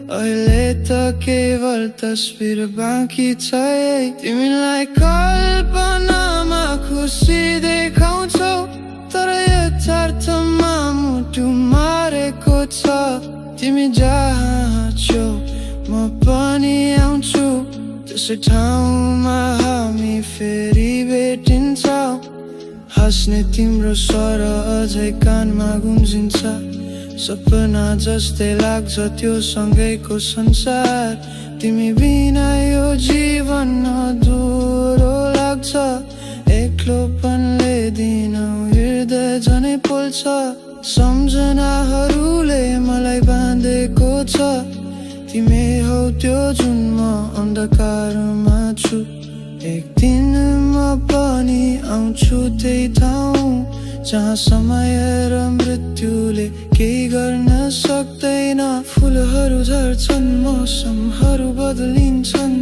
अहिले त केवल तस्बिर बाँकी छ तिमीलाई कल्पनामा खुसी देखाउँछौ तर यथार्थमा मुटु मारेको छ तिमी जहाँ छौ म पनि आउँछु त्यसै ठाउँमा हामी फेरि भेटिन्छौँ हाँस्ने तिम्रो स्वर अझै कानमा गुन्जिन्छ सपना जस्तै लाग्छ त्यो सँगैको संसार तिमी बिना यो जीवन अधुरो लाग्छ एक्लोपनले दिनौ हृदय झनै पोल्छ सम्झनाहरूले मलाई बाँधेको छ तिमी हौ त्यो जुन म अन्धकारमा छु एक दिन म पनि आउँछु त्यही ठाउँ जहाँ समय र मृत्युले केही गर्न सक्दैन फुलहरू झर्छन् मौसमहरू बदलिन्छन्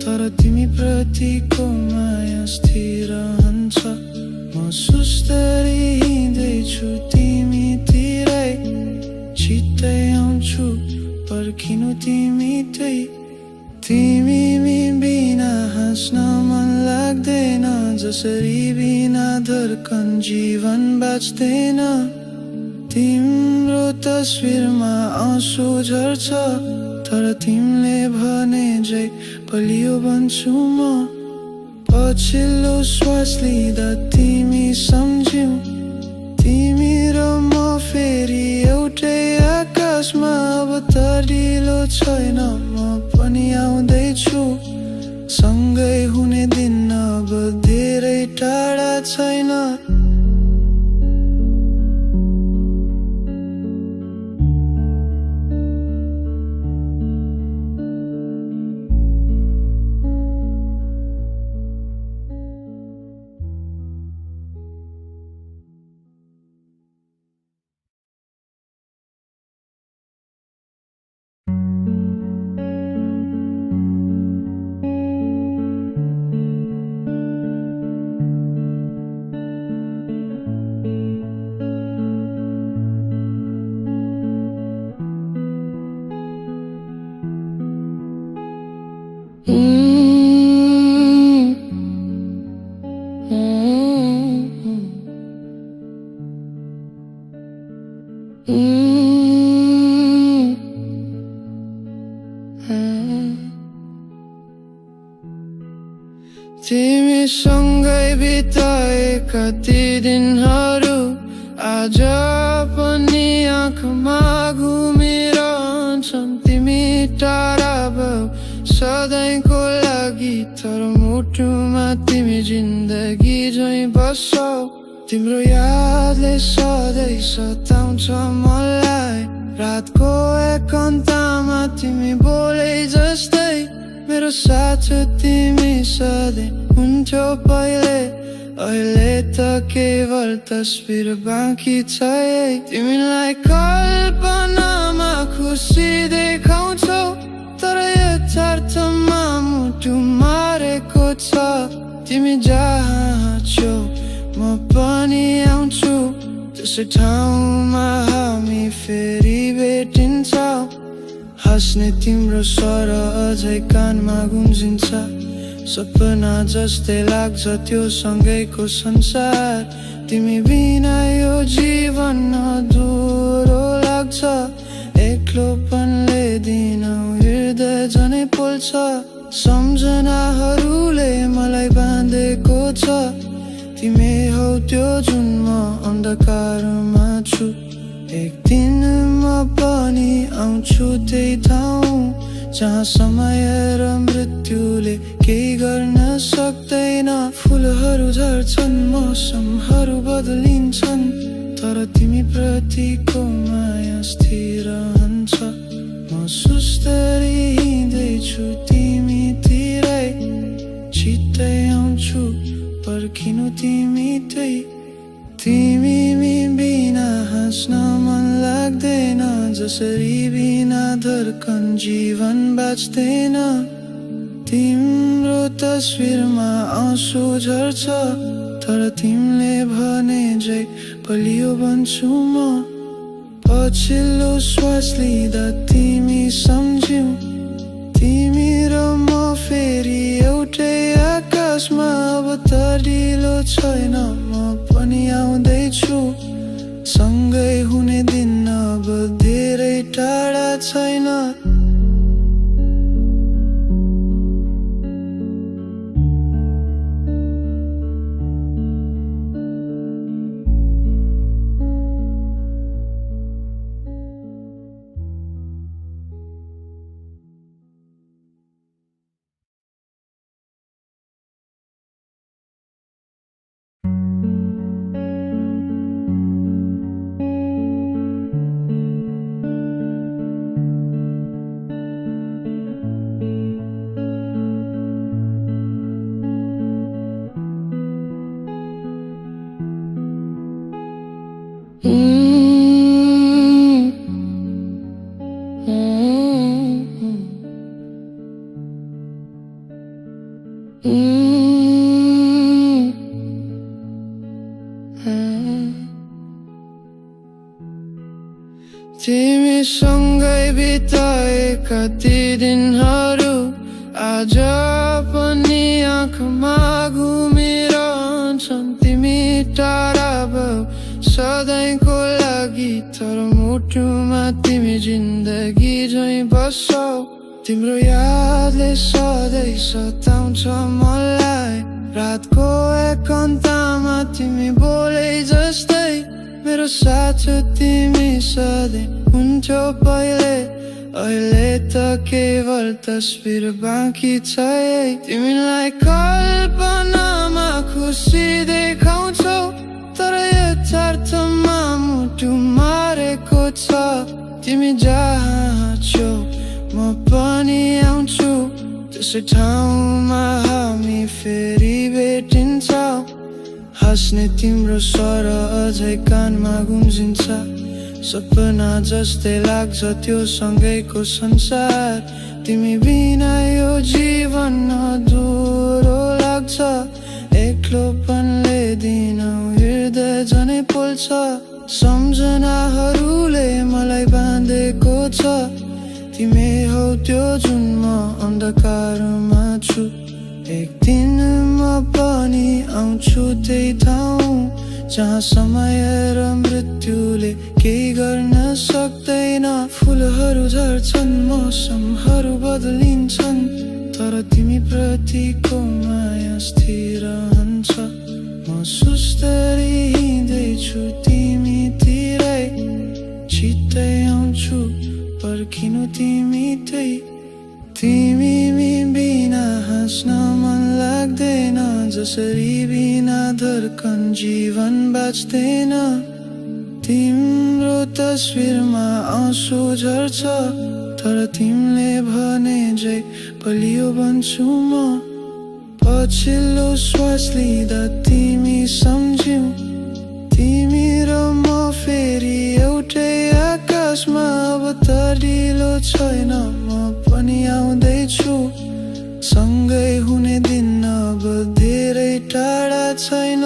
तर तिमी प्रतिको माया स्थिर रहन्छ म सुस्तरी हिँड्दैछु तिमीतिरै छिट्टै आउँछु पर्खिनु तिमी त्यही तिमी बिना हाँस्न मन लाग्दैन जसरी बिना धड्कन जीवन बाँच्दैन तिम्रो तस्बिरमा आँसु झर्छ तर तिमीले भने झै बलियो बन्छु म पछिल्लो श्वास लिँदा तिमी सम्झ्यौ तिमी र म फेरि एउटै आकाशमा अब तरिलो छैन म पनि आउँदैछु सँगै हुने दिन अब धेरै टाढा छैन तिमीसँगै बिताएका ती दिनहरू आज पनि आँखामा घुमिरहन्छन् तिमी टाढा भयौ सधैँको लागि तर मुटुमा तिमी जिन्दगी झैं बस्छौ तिम्रो यादले सधैँ सताउँछ मलाई रातको एकान्तमा तिमी बोले जस्तै मेरो साथ तिमी सधैँ हुन्थ्यौ पहिले अहिले त केवल तस्बिर बाँकी छ तिमीलाई कल्पनामा खुसी देखाउँछौ तर यथार्थमा मुटु मारेको छ तिमी जहाँ छौ म पनि आउँछु त्यसै ठाउँमा हामी फेरि भेटिन्छौँ हाँस्ने तिम्रो स्वर अझै कानमा गुन्जिन्छ सपना जस्तै लाग्छ त्यो सँगैको संसार तिमी बिना यो जीवन अधुरो लाग्छ एक्लोपनले दिनौ हृदय झनै पोल्छ सम्झनाहरूले मलाई बाँधेको छ तिमी हौ त्यो जुन म अन्धकारमा छु एक दिन म पनि आउँछु त्यही ठाउँ जहाँ समय र मृत्युले केही गर्न सक्दैन फुलहरू झर्छन् मौसमहरू बदलिन्छन् तर तिमी प्रतिको माया स्थिर रहन्छ म सुस्तरी हिँड्दैछु तिमीतिरै छिट्टै आउँछु पर्खिनु तिमी तिमी बिना हाँस्न मन लाग्दैन जसरी बिना धड्कन जीवन बाँच्दैन तिम्रो तस्बिरमा आँसु झर्छ तर तिमीले भने झै बलियो बन्छु म पछिल्लो श्वास लिँदा तिमी सम्झ्यौ तिमी र म फेरि एउटै आकाशमा अब तरिलो छैन म पनि आउँदैछु सँगै हुने दिन अब धेरै टाढा छैन तिमीसँगै बिताएका ती दिनहरू आज पनि आँखामा घुमिरहन्छन् तिमी टाढा भयौ सधैँको लागि तर मुटुमा तिमी जिन्दगी झैं बस्छौ तिम्रो यादले सधैँ सताउँछ मलाई रातको एकान्तमा तिमी बोले जस्तै मेरो साथ तिमी सधैँ हुन्थ्यौ पहिले अहिले त केवल तस्बिर बाँकी छ तिमीलाई कल्पनामा खुसी देखाउँछौ तर यथार्थमा मुटु मारेको छ तिमी जहाँ छौ म पनि आउँछु त्यसै ठाउँमा हामी फेरि भेटिन्छौँ हाँस्ने तिम्रो स्वर अझै कानमा गुन्जिन्छ सपना जस्तै लाग्छ त्यो सँगैको संसार तिमी बिना यो जीवन अधुरो लाग्छ एक्लोपनले दिनौ हृदय झनै पोल्छ सम्झनाहरूले मलाई बाँधेको छ तिमी हौ त्यो जुन म अन्धकारमा छु एक दिन म पनि आउँछु त्यही ठाउँ जहाँ समय र मृत्युले केही गर्न सक्दैन फुलहरू झर्छन् मौसमहरू बदलिन्छन् तर तिमी प्रतिको माया स्थिर रहन्छ म सुस्तरी हिँड्दैछु तिमीतिरै छिट्टै आउँछु पर्खिनु तिमीतै तिमी बिना हाँस्न मन लाग्दैन जसरी बिना धड्कन जीवन बाँच्दैन तिम्रो तस्बिरमा आँसु झर्छ तर तिमीले भने झै बलियो बन्छु म पछिल्लो श्वास लिँदा तिमी सम्झ्यौ तिमी र म फेरि एउटै आकाशमा अब तरिलो छैन म पनि आउँदैछु सँगै हुने दिन अब धेरै टाढा छैन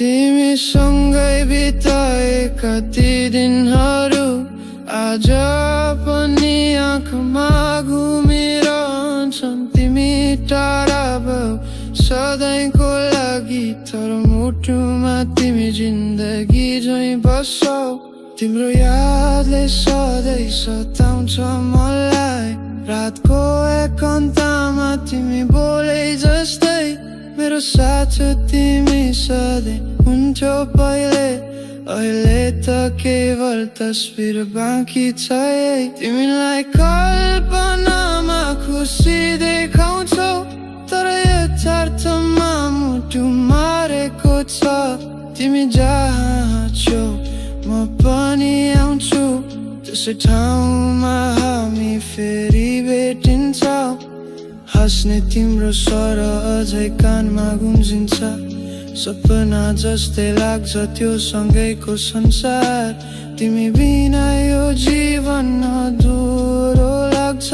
तिमीसँगै बिताएका ती दिनहरू आज पनि आँखामा घुमिरहन्छन् तिमी टाढा भयौ सधैँको लागि तर मुटुमा तिमी जिन्दगी झैँ बस्छौ तिम्रो यादले सधैँ सताउँछ मलाई रातको एकान्तमा तिमी बोले जस्तै मेरो साथ तिमी सधैँ हुन्थ्यौ पहिले अहिले त केवल तस्बिर बाँकी छ तिमीलाई कल्पनामा खुसी देखाउँछौ तर यथार्थमा मुटु मारेको छ तिमी जहाँ छौ म पनि आउँछु त्यसै ठाउँमा हामी फेरि भेटिन्छौँ हाँस्ने तिम्रो स्वर अझै कानमा गुन्जिन्छ सपना जस्तै लाग्छ त्यो सँगैको संसार तिमी बिना यो जीवन अधुरो लाग्छ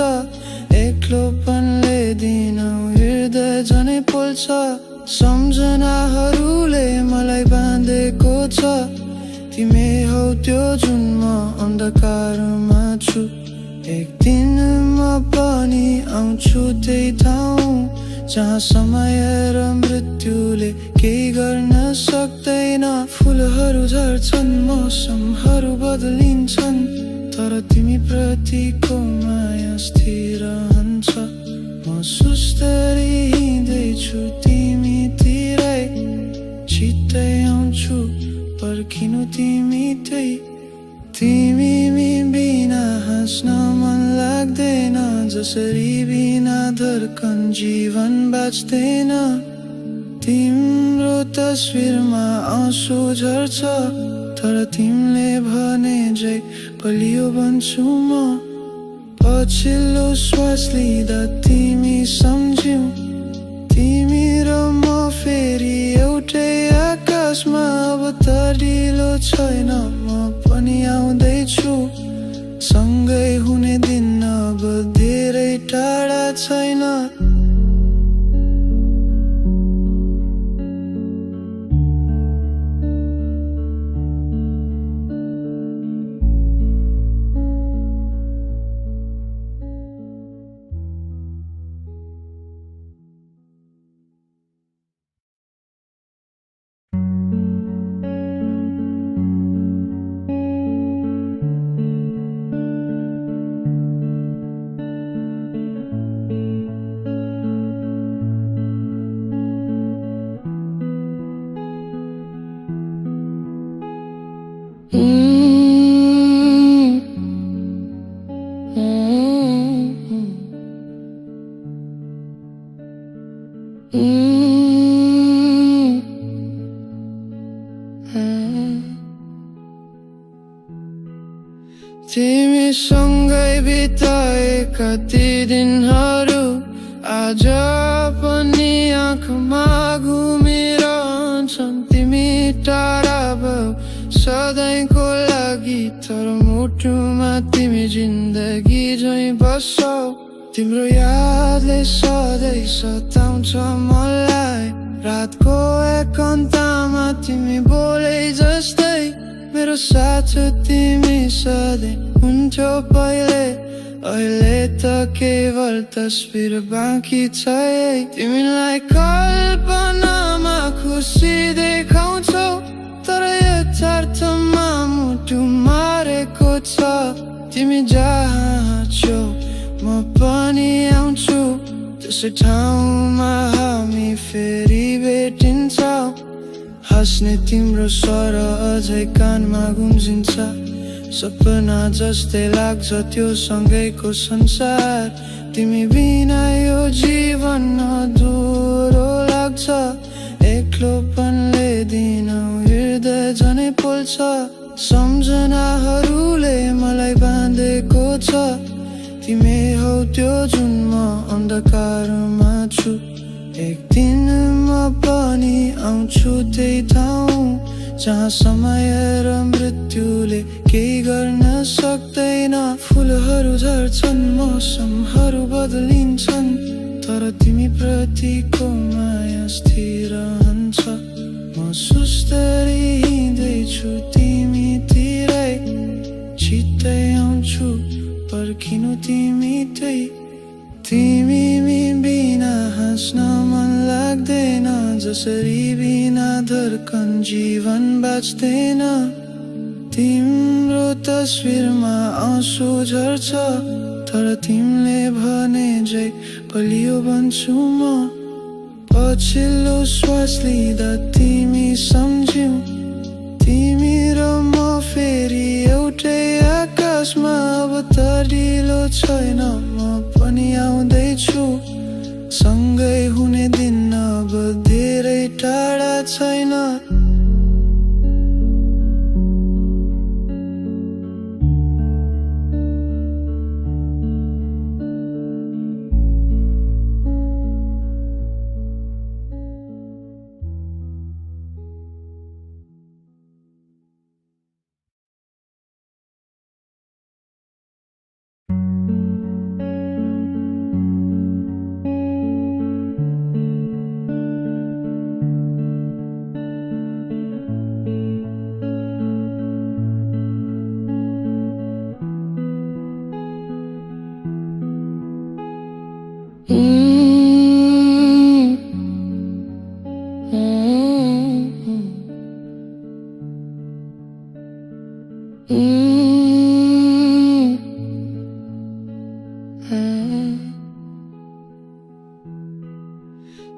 एक्लोपनले दिन हृदय झनै पोल्छ सम्झनाहरूले मलाई बाँधेको छ तिमी हौ त्यो जुन म अन्धकारमा छु एक दिन म पनि आउँछु त्यही ठाउँ जहाँ समय र मृत्युले केही गर्न सक्दैन फुलहरू झर्छन् मौसमहरू बदलिन्छन् तर तिमी प्रतिको माया स्थिर रहन्छ म सुस्तरी हिँड्दैछु तिमीतिरै छिट्टै आउँछु पर्खिनु तिमीतै तिमी बिना हाँस्न मन लाग्दैन जसरी बिना धड्कन जीवन बाँच्दैन तिम्रो तस्बिरमा आँसु झर्छ तर तिमीले भने झै बलियो बन्छु म पछिल्लो श्वास लिँदा तिमी सम्झ्यौ तिमी र म फेरि एउटै आकाशमा अब तरिलो छैन म पनि आउँदैछु सँगै हुने दिन अब धेरै टाढा छैन कति दिनहरू आज पनि आँखामा घुमिरहन्छन्। तिमी टाढा भयौ सधैँको लागि, तर मुटुमा तिमी जिन्दगी झैँ बस्छौ। तिम्रो यादले सधैँ सताउँछ मलाई, रातको एकान्तमा तिमी बोले जस्तै। मेरो साथ तिमी सधैँ हुन्थ्यौ पहिले, अहिले त केवल तस्बिर बाँकी छ। तिमीलाई कल्पनामा खुसी देखाउँछौ, तर यथार्थमा मुटु मारेको छ। तिमी जहाँ छौ म पनि आउँछु, त्यसै ठाउँमा हामी फेरि भेटिन्छौँ। हाँस्ने तिम्रो स्वर अझै कानमा गुन्जिन्छ, सपना जस्तै लाग्छ त्यो सँगैको संसार। तिमी बिना यो जीवन अधुरो लाग्छ, एक्लोपनले दिनौ हृदय झनै पोल्छ। सम्झनाहरूले मलाई बाँधेको छ, तिमी हौ त्यो जुन म अन्धकारमा छु। एक दिन म पनि आउँछु त्यही ठाउँ, जहाँ समय र मृत्युले केही गर्न सक्दैन। फुलहरू झर्छन्, मौसमहरू बदलिन्छन्, तर तिमी प्रतिको माया स्थिर रहन्छ। म सुस्तरी हिँड्दैछु तिमीतिरै, छिट्टै आउँछु पर्खिनु तिमी त्यही। तिमी बिना हाँस्न मन लाग्दैन, जसरी बिना धड्कन जीवन बाँच्दैन। तिम्रो तस्बिरमा आँसु झर्छ, तर तिमीले भने झै बलियो बन्छु म। पछिल्लो श्वास लिँदा तिमी सम्झ्यौ, तिमी र म फेरि एउटै आकाशमा। अब त ढिलो छैन, म पनि आउँदैछु, सँगै हुने दिन अब धेरै टाढा छैन।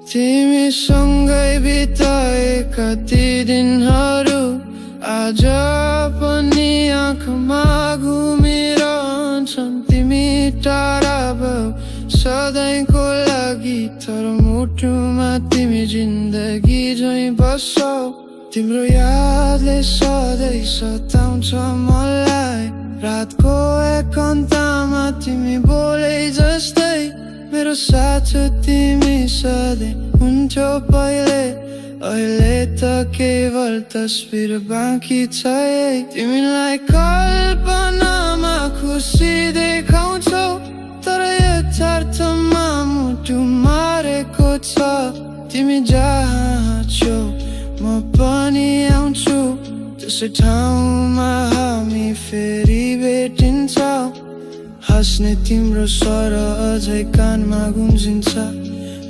तिमीसँगै बिताए कति दिनहरू आज पनि आँखामा घुमिरहन्छन्। तिमी टाढा भयौ सधैँको लागि, तर मुटुमा तिमी जिन्दगी झैँ बस्छौ। तिम्रो यादले सधैँ सताउँछ मलाई, रातको एकान्तमा तिमी बोले जस्तै। मेरो साथ तिमी सधैँ हुन्थ्यौ पहिले, अहिले त केवल तस्बिर बाँकी छ। तिमीलाई कल्पनामा खुसी देखाउँछौ, तर यथार्थमा मुटु मारेको छ। तिमी जहाँ छौ म पनि आउँछु, त्यसै ठाउँमा हामी फेरि भेटिन्छौँ। हाँस्ने तिम्रो स्वर अझै कानमा गुन्जिन्छ,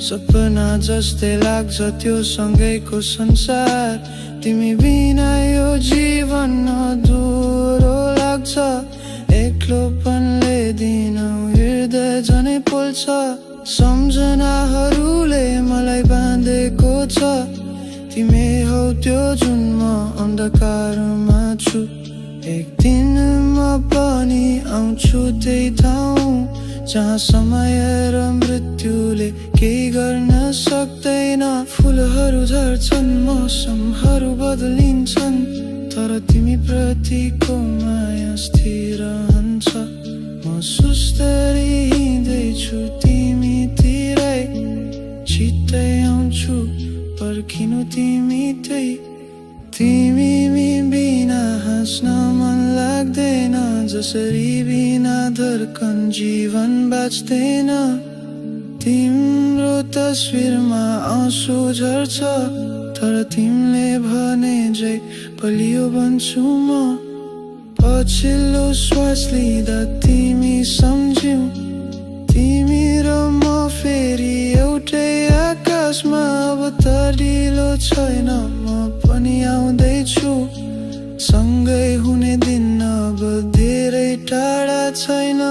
सपना जस्तै लाग्छ त्यो सँगैको संसार। तिमी बिना यो जीवन अधुरो लाग्छ, एक्लोपनले दिनौ हृदय झनै पोल्छ। सम्झनाहरूले मलाई बाँधेको छ, तिमी हौ त्यो जुन म अन्धकारमा छु। एक दिन म पनि आउँछु त्यही ठाउँ, जहाँ समय र मृत्युले केही गर्न सक्दैन। फुलहरू झर्छन्, मौसमहरू बदलिन्छन्, तर तिमी प्रतिको माया स्थिर रहन्छ। म सुस्तरी जसरी बिना धड्कन जीवन बाँच्दैन तिम्रो तस्बिरमा आँसु झर्छ तर तिमीले भने झै बलियो बन्छु म पछिल्लो श्वास लिँदा तिमी सम्झ्यौ तिमी र म फेरि एउटै आकाशमा अब तरिलो छैन म पनि आउँदैछु सँगै हुने दिन अब धेरै टाढा छैन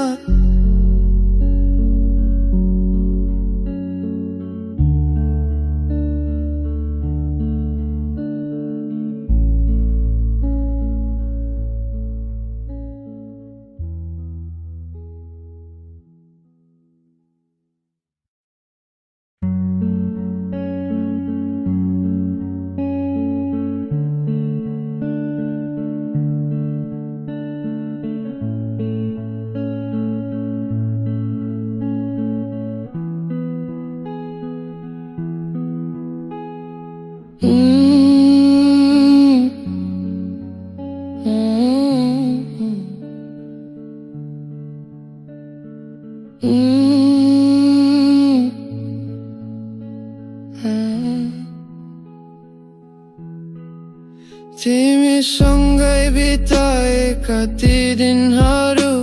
तिमीसँगै बिताएका ती दिनहरू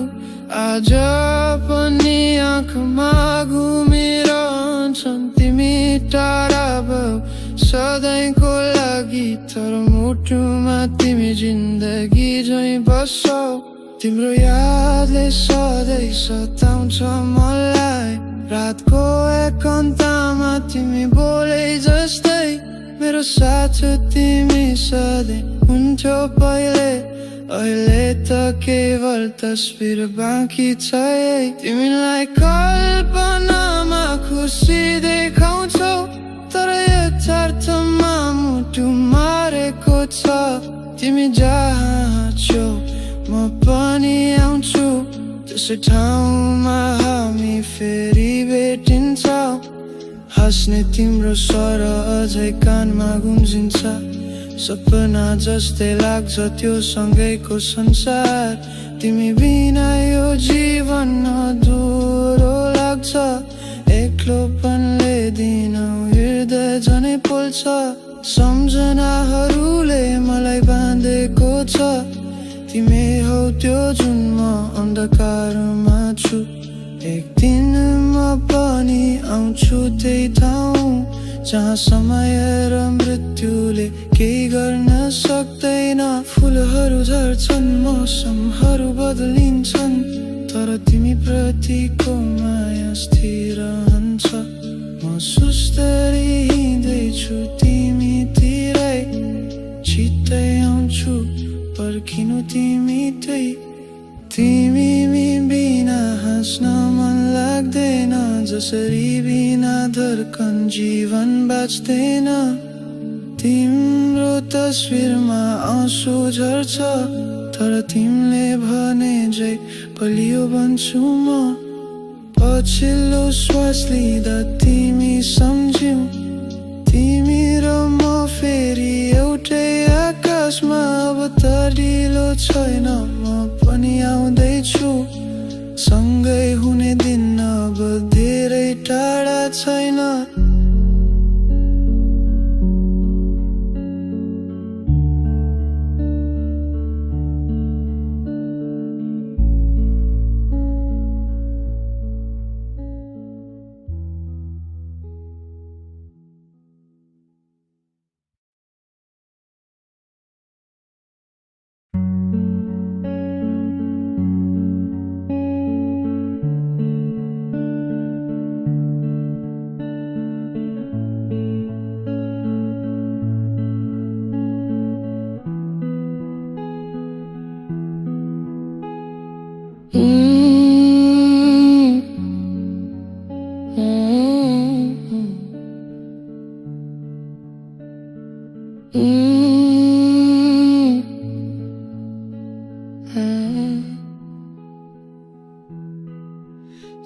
आज पनि आँखामा घुमिरहन्छन् तिमी टाढा भयौ सधैँको लागि तर मुटुमा तिमी जिन्दगी झैँ बस्छौ तिम्रो यादले सधैँ सताउँछ मलाई रातको एकान्तमा तिमी बोले जस्तै मेरो साथ तिमी सधैँ हुन्थ्यौ पहिले अहिले त केवल तस्बिर बाँकी छ तिमीलाई कल्पनामा खुसी देखाउँछौ तर यथार्थमा मुटु मारेको छ तिमी जहाँ छौ म पनि आउँछु त्यसै ठाउँमा हामी फेरि भेटिन्छौँ हाँस्ने तिम्रो स्वर अझै कानमा गुन्जिन्छ सपना जस्तै लाग्छ त्यो सँगैको संसार तिमी बिना यो जीवन अधुरो लाग्छ एक्लोपनले दिन हृदय झनै पोल्छ सम्झनाहरूले मलाई बाँधेको छ तिमी हौ त्यो जुन म अन्धकारमा छु एक दिन म पनि आउँछु त्यही ठाउँ जहाँ समय र मृत्युले केही गर्न सक्दैन फुलहरू झर्छन् मौसमहरू बदलिन्छन् तर तिमी प्रतिको माया स्थिर रहन्छ म सुस्तरी हिँड्दैछु तिमीतिरै छिट्टै आउँछु पर्खिनु तिमी त्यही तिमी बिना हाँस्न मन लाग्दैन जसरी बिना धड्कन जीवन बाँच्दैन तिम्रो तस्बिरमा आँसु झर्छ तर तिमीले भने झै बलियो बन्छु म पछिल्लो श्वास लिँदा तिमी सम्झ्यौ तिमी र म फेरि एउटै आकाशमा अब तरिलो छैन म पनि आउँदैछु सँगै हुने दिन अब धेरै टाढा छैन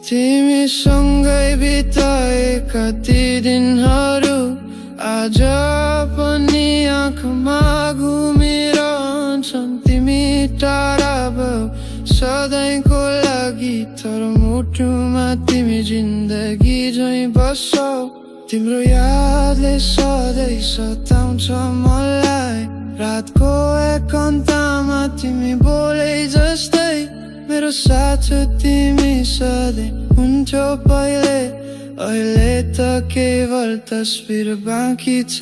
तिमीसँगै बिताएका ती दिनहरू आज पनि आँखामा घुमिरहन्छन् तिमी टाढा भयौ सधैँको लागि। तर मुटुमा तिमी जिन्दगी झैँ बस्छौ। तिम्रो यादले सधैँ सताउँछ मलाई। रातको एकान्तमा तिमी बोले जस्तै मेरो साथ तिमी सधैँ हुन्थ्यौ पहिले। अहिले त केवल तस्बिर बाँकी छ।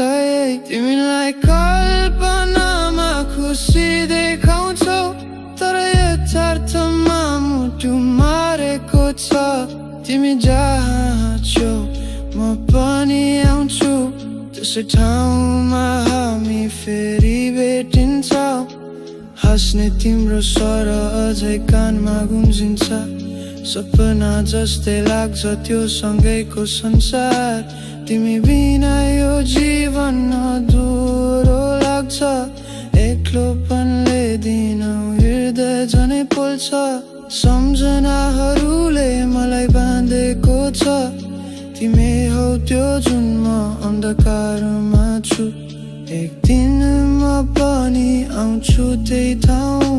तिमीलाई कल्पनामा खुसी देखाउँछौ, तर यथार्थमा मुटु मारेको छ। तिमी जहाँ छौ म पनि आउँछु, त्यसै ठाउँमा हामी फेरि भेटिन्छौँ। हाँस्ने तिम्रो स्वर अझै कानमा गुन्जिन्छ। सपना जस्तै लाग्छ त्यो सँगैको संसार। तिमी बिना यो जीवन अधुरो लाग्छ। एक्लोपनले दिन हृदय झनै पोल्छ। सम्झनाहरूले मलाई बाँधेको छ। तिमी हौ त्यो जुन म अन्धकारमा छु। एक दिन म पनि आउँछु त्यही ठाउँ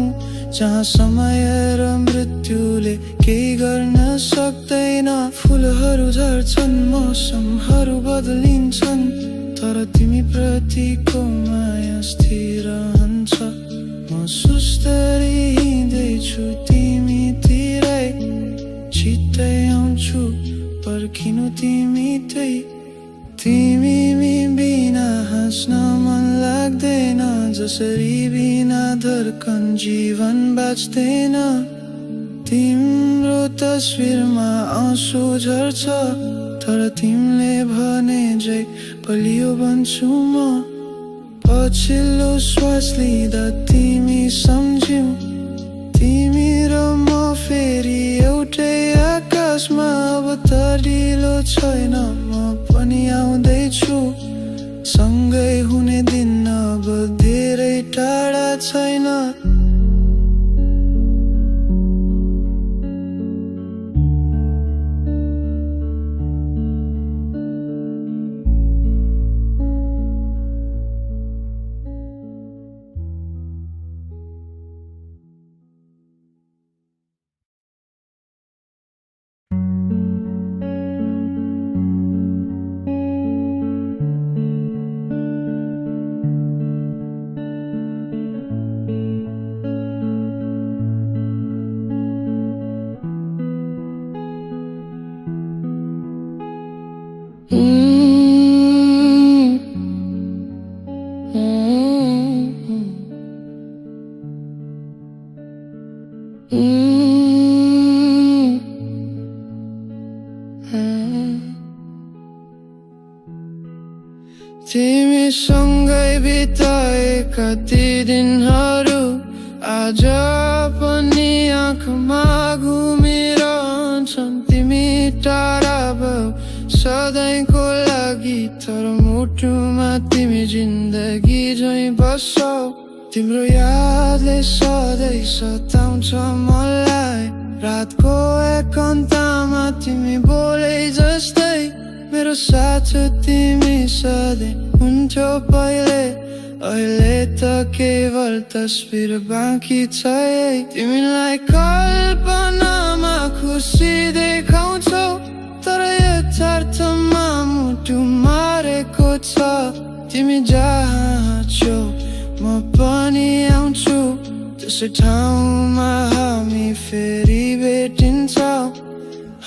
जहाँ समय र मृत्युले केही गर्न सक्दैन। फुलहरू झर्छन्, मौसमहरू बदलिन्छन्, तर तिमी प्रतिको माया स्थिर रहन्छ। म सुस्तरी हिँड्दैछु तिमीतिरै, छिट्टै आउँछु पर्खिनु तिमी त्यही। तिमी बिना हाँस्न मन लाग्दैन, जसरी बिना धड्कन जीवन बाँच्दैन। तिम्रो तस्बिरमा आँसु झर्छ, तर तिमीले भने झै बलियो बन्छु म। पछिल्लो श्वास लिँदा तिमी सम्झ्यौ, तिमी र म फेरि एउटै आकाशमा। अब तरिलो छैन, म पनि आउँदैछु। सँगै हुने दिन अब धेरै टाढा छैन। तिमीसँगै बिताएका ती दिनहरू आज पनि आँखामा घुमिरहन्छन्। तिमी टाढा भयौ सधैँको लागि, तर मुटुमा तिमी जिन्दगी झैँ बस्छौ। तिम्रो यादले सधैँ सताउँछ मलाई। रातको एकान्तमा तिमी बोले जस्तै मेरो साथ तिमी सधैँ हुन्थ्यौ पहिले। अहिले त केवल तस्बिर बाँकी छ। तिमीलाई कल्पनामा खुसी देखाउँछौ, तर यथार्थमा मुटु मारेको छ। तिमी जहाँ छौ म पनि आउँछु, त्यसै ठाउँमा हामी फेरि भेटिन्छौँ।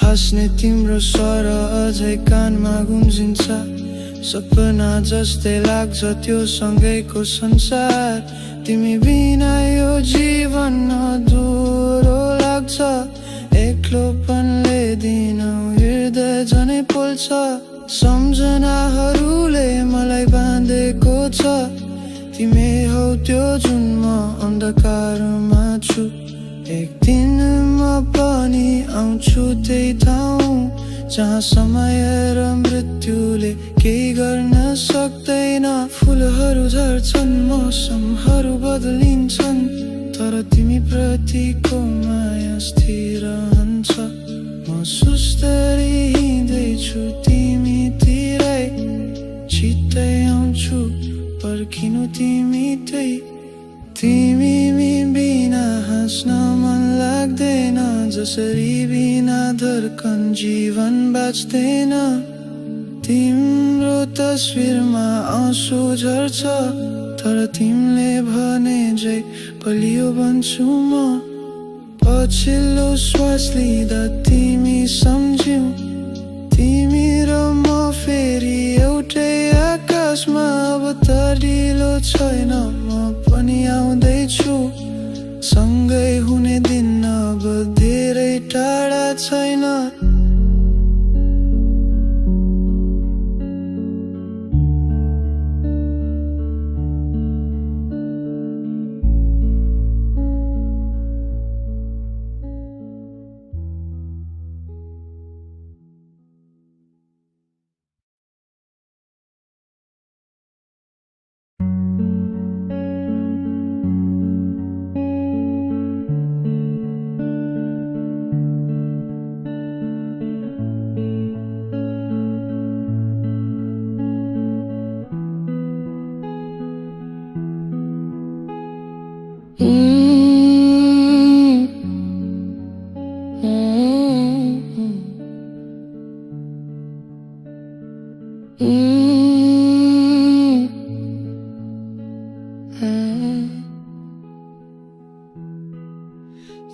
हाँस्ने तिम्रो स्वर अझै कानमा गुन्जिन्छ। सपना जस्तै लाग्छ त्यो सँगैको संसार। तिमी बिना यो जीवन अधुरो लाग्छ। एक्लोपनले दिन हृदय झनै पोल्छ। सम्झनाहरूले मलाई बाँधेको छ। तिमी हौ त्यो जुन म अन्धकारमा छु। एक दिन म पनि आउँछु त्यही ठाउँ जहाँ समय र मृत्युले केही गर्न सक्दैन। फुलहरू झर्छन्, मौसमहरू बदलिन्छन्, तर तिमी प्रतिको माया स्थिर रहन्छ। म सुस्तरी हिँड्दैछु तिमीतिरै, छिट्टै आउँछु पर्खिनु तिमी त्यही। तिमी बिना हाँस्न मन लाग्छ। जसरी बिना धर्कन जीवन बाँच्दैन तिम्रो तस्बिरमा आँसु झर्छ तर तिमीले भने झै बलियो बन्छु म पछिल्लो श्वास लिँदा तिमी सम्झ्यौ तिमी र म फेरि एउटै आकाशमा अब तरिलो छैन म पनि आउँदैछु सँगै हुने दिन अब धेरै टाढा छैन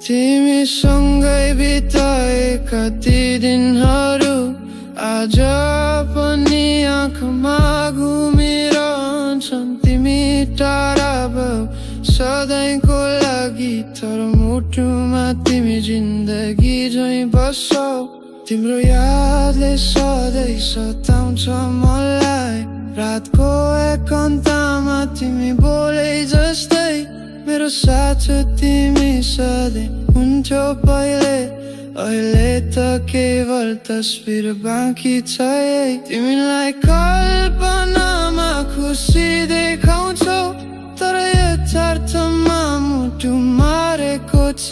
तिमीसँगै बिताएका ती दिनहरू आज पनि आँखामा घुमिरहन्छन् तिमी टाढा भयौ सधैँको लागि तर मुटुमा तिमी जिन्दगी झैं बस्छौ तिम्रो यादले सधैँ सताउँछ मलाई रातको एकान्तमा तिमी बोले जस्तै मेरो साथ तिमी सधैँ हुन्थ्यौ पहिले अहिले त केवल तस्बिर बाँकी छ तिमीलाई कल्पनामा खुसी देखाउँछौ तर यथार्थमा मुटु मारेको छ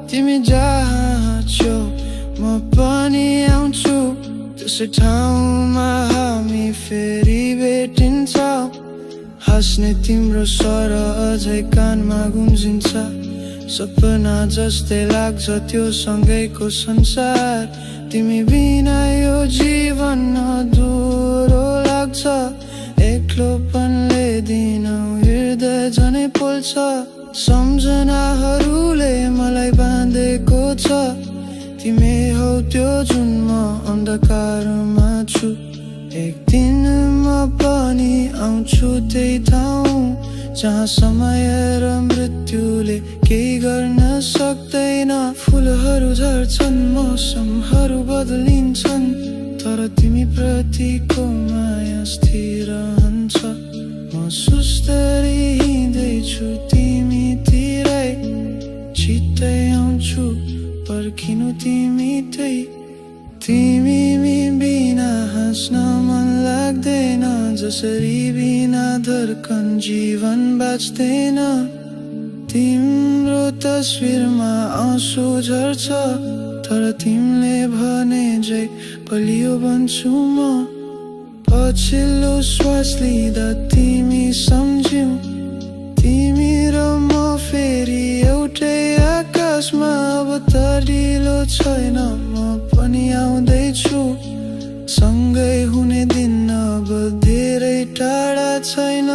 तिमी जहाँ छौ म पनि आउँछु त्यसै ठाउँमा हामी फेरि भेटिन्छौँ हाँस्ने तिम्रो स्वर अझै कानमा गुन्जिन्छ सपना जस्तै लाग्छ त्यो सँगैको संसार तिमी बिना यो जीवन अधुरो लाग्छ एक्लोपनले दिन हृदय झनै पोल्छ सम्झनाहरूले मलाई बाँधेको छ तिमी हौ त्यो जुन म अन्धकारमा छु एक दिन म पनि आउँछु त्यही ठाउँ जहाँ समय र मृत्युले केही गर्न सक्दैन फुलहरू झर्छन् मौसमहरू बदलिन्छन् तर तिमी प्रतिको माया स्थिर रहन्छ म सुस्तरी हिँड्दैछु तिमीतिरै छिट्टै आउँछु पर्खिनु तिमी त्यही तिमी बिना हाँस्न मन लाग्दैन जसरी बिना धर्कन जीवन बाँच्दैन तिम्रो तस्बिरमा आँसु झर्छ तर तिमीले भने झै बलियो बन्छु म पछिल्लो श्वास लिँदा तिमी सम्झ्यौ तिमी र म फेरि एउटै आकाशमा अब तरिलो छैन म पनि आउँदैछु सँगै हुने दिन अब धेरै टाढा छैन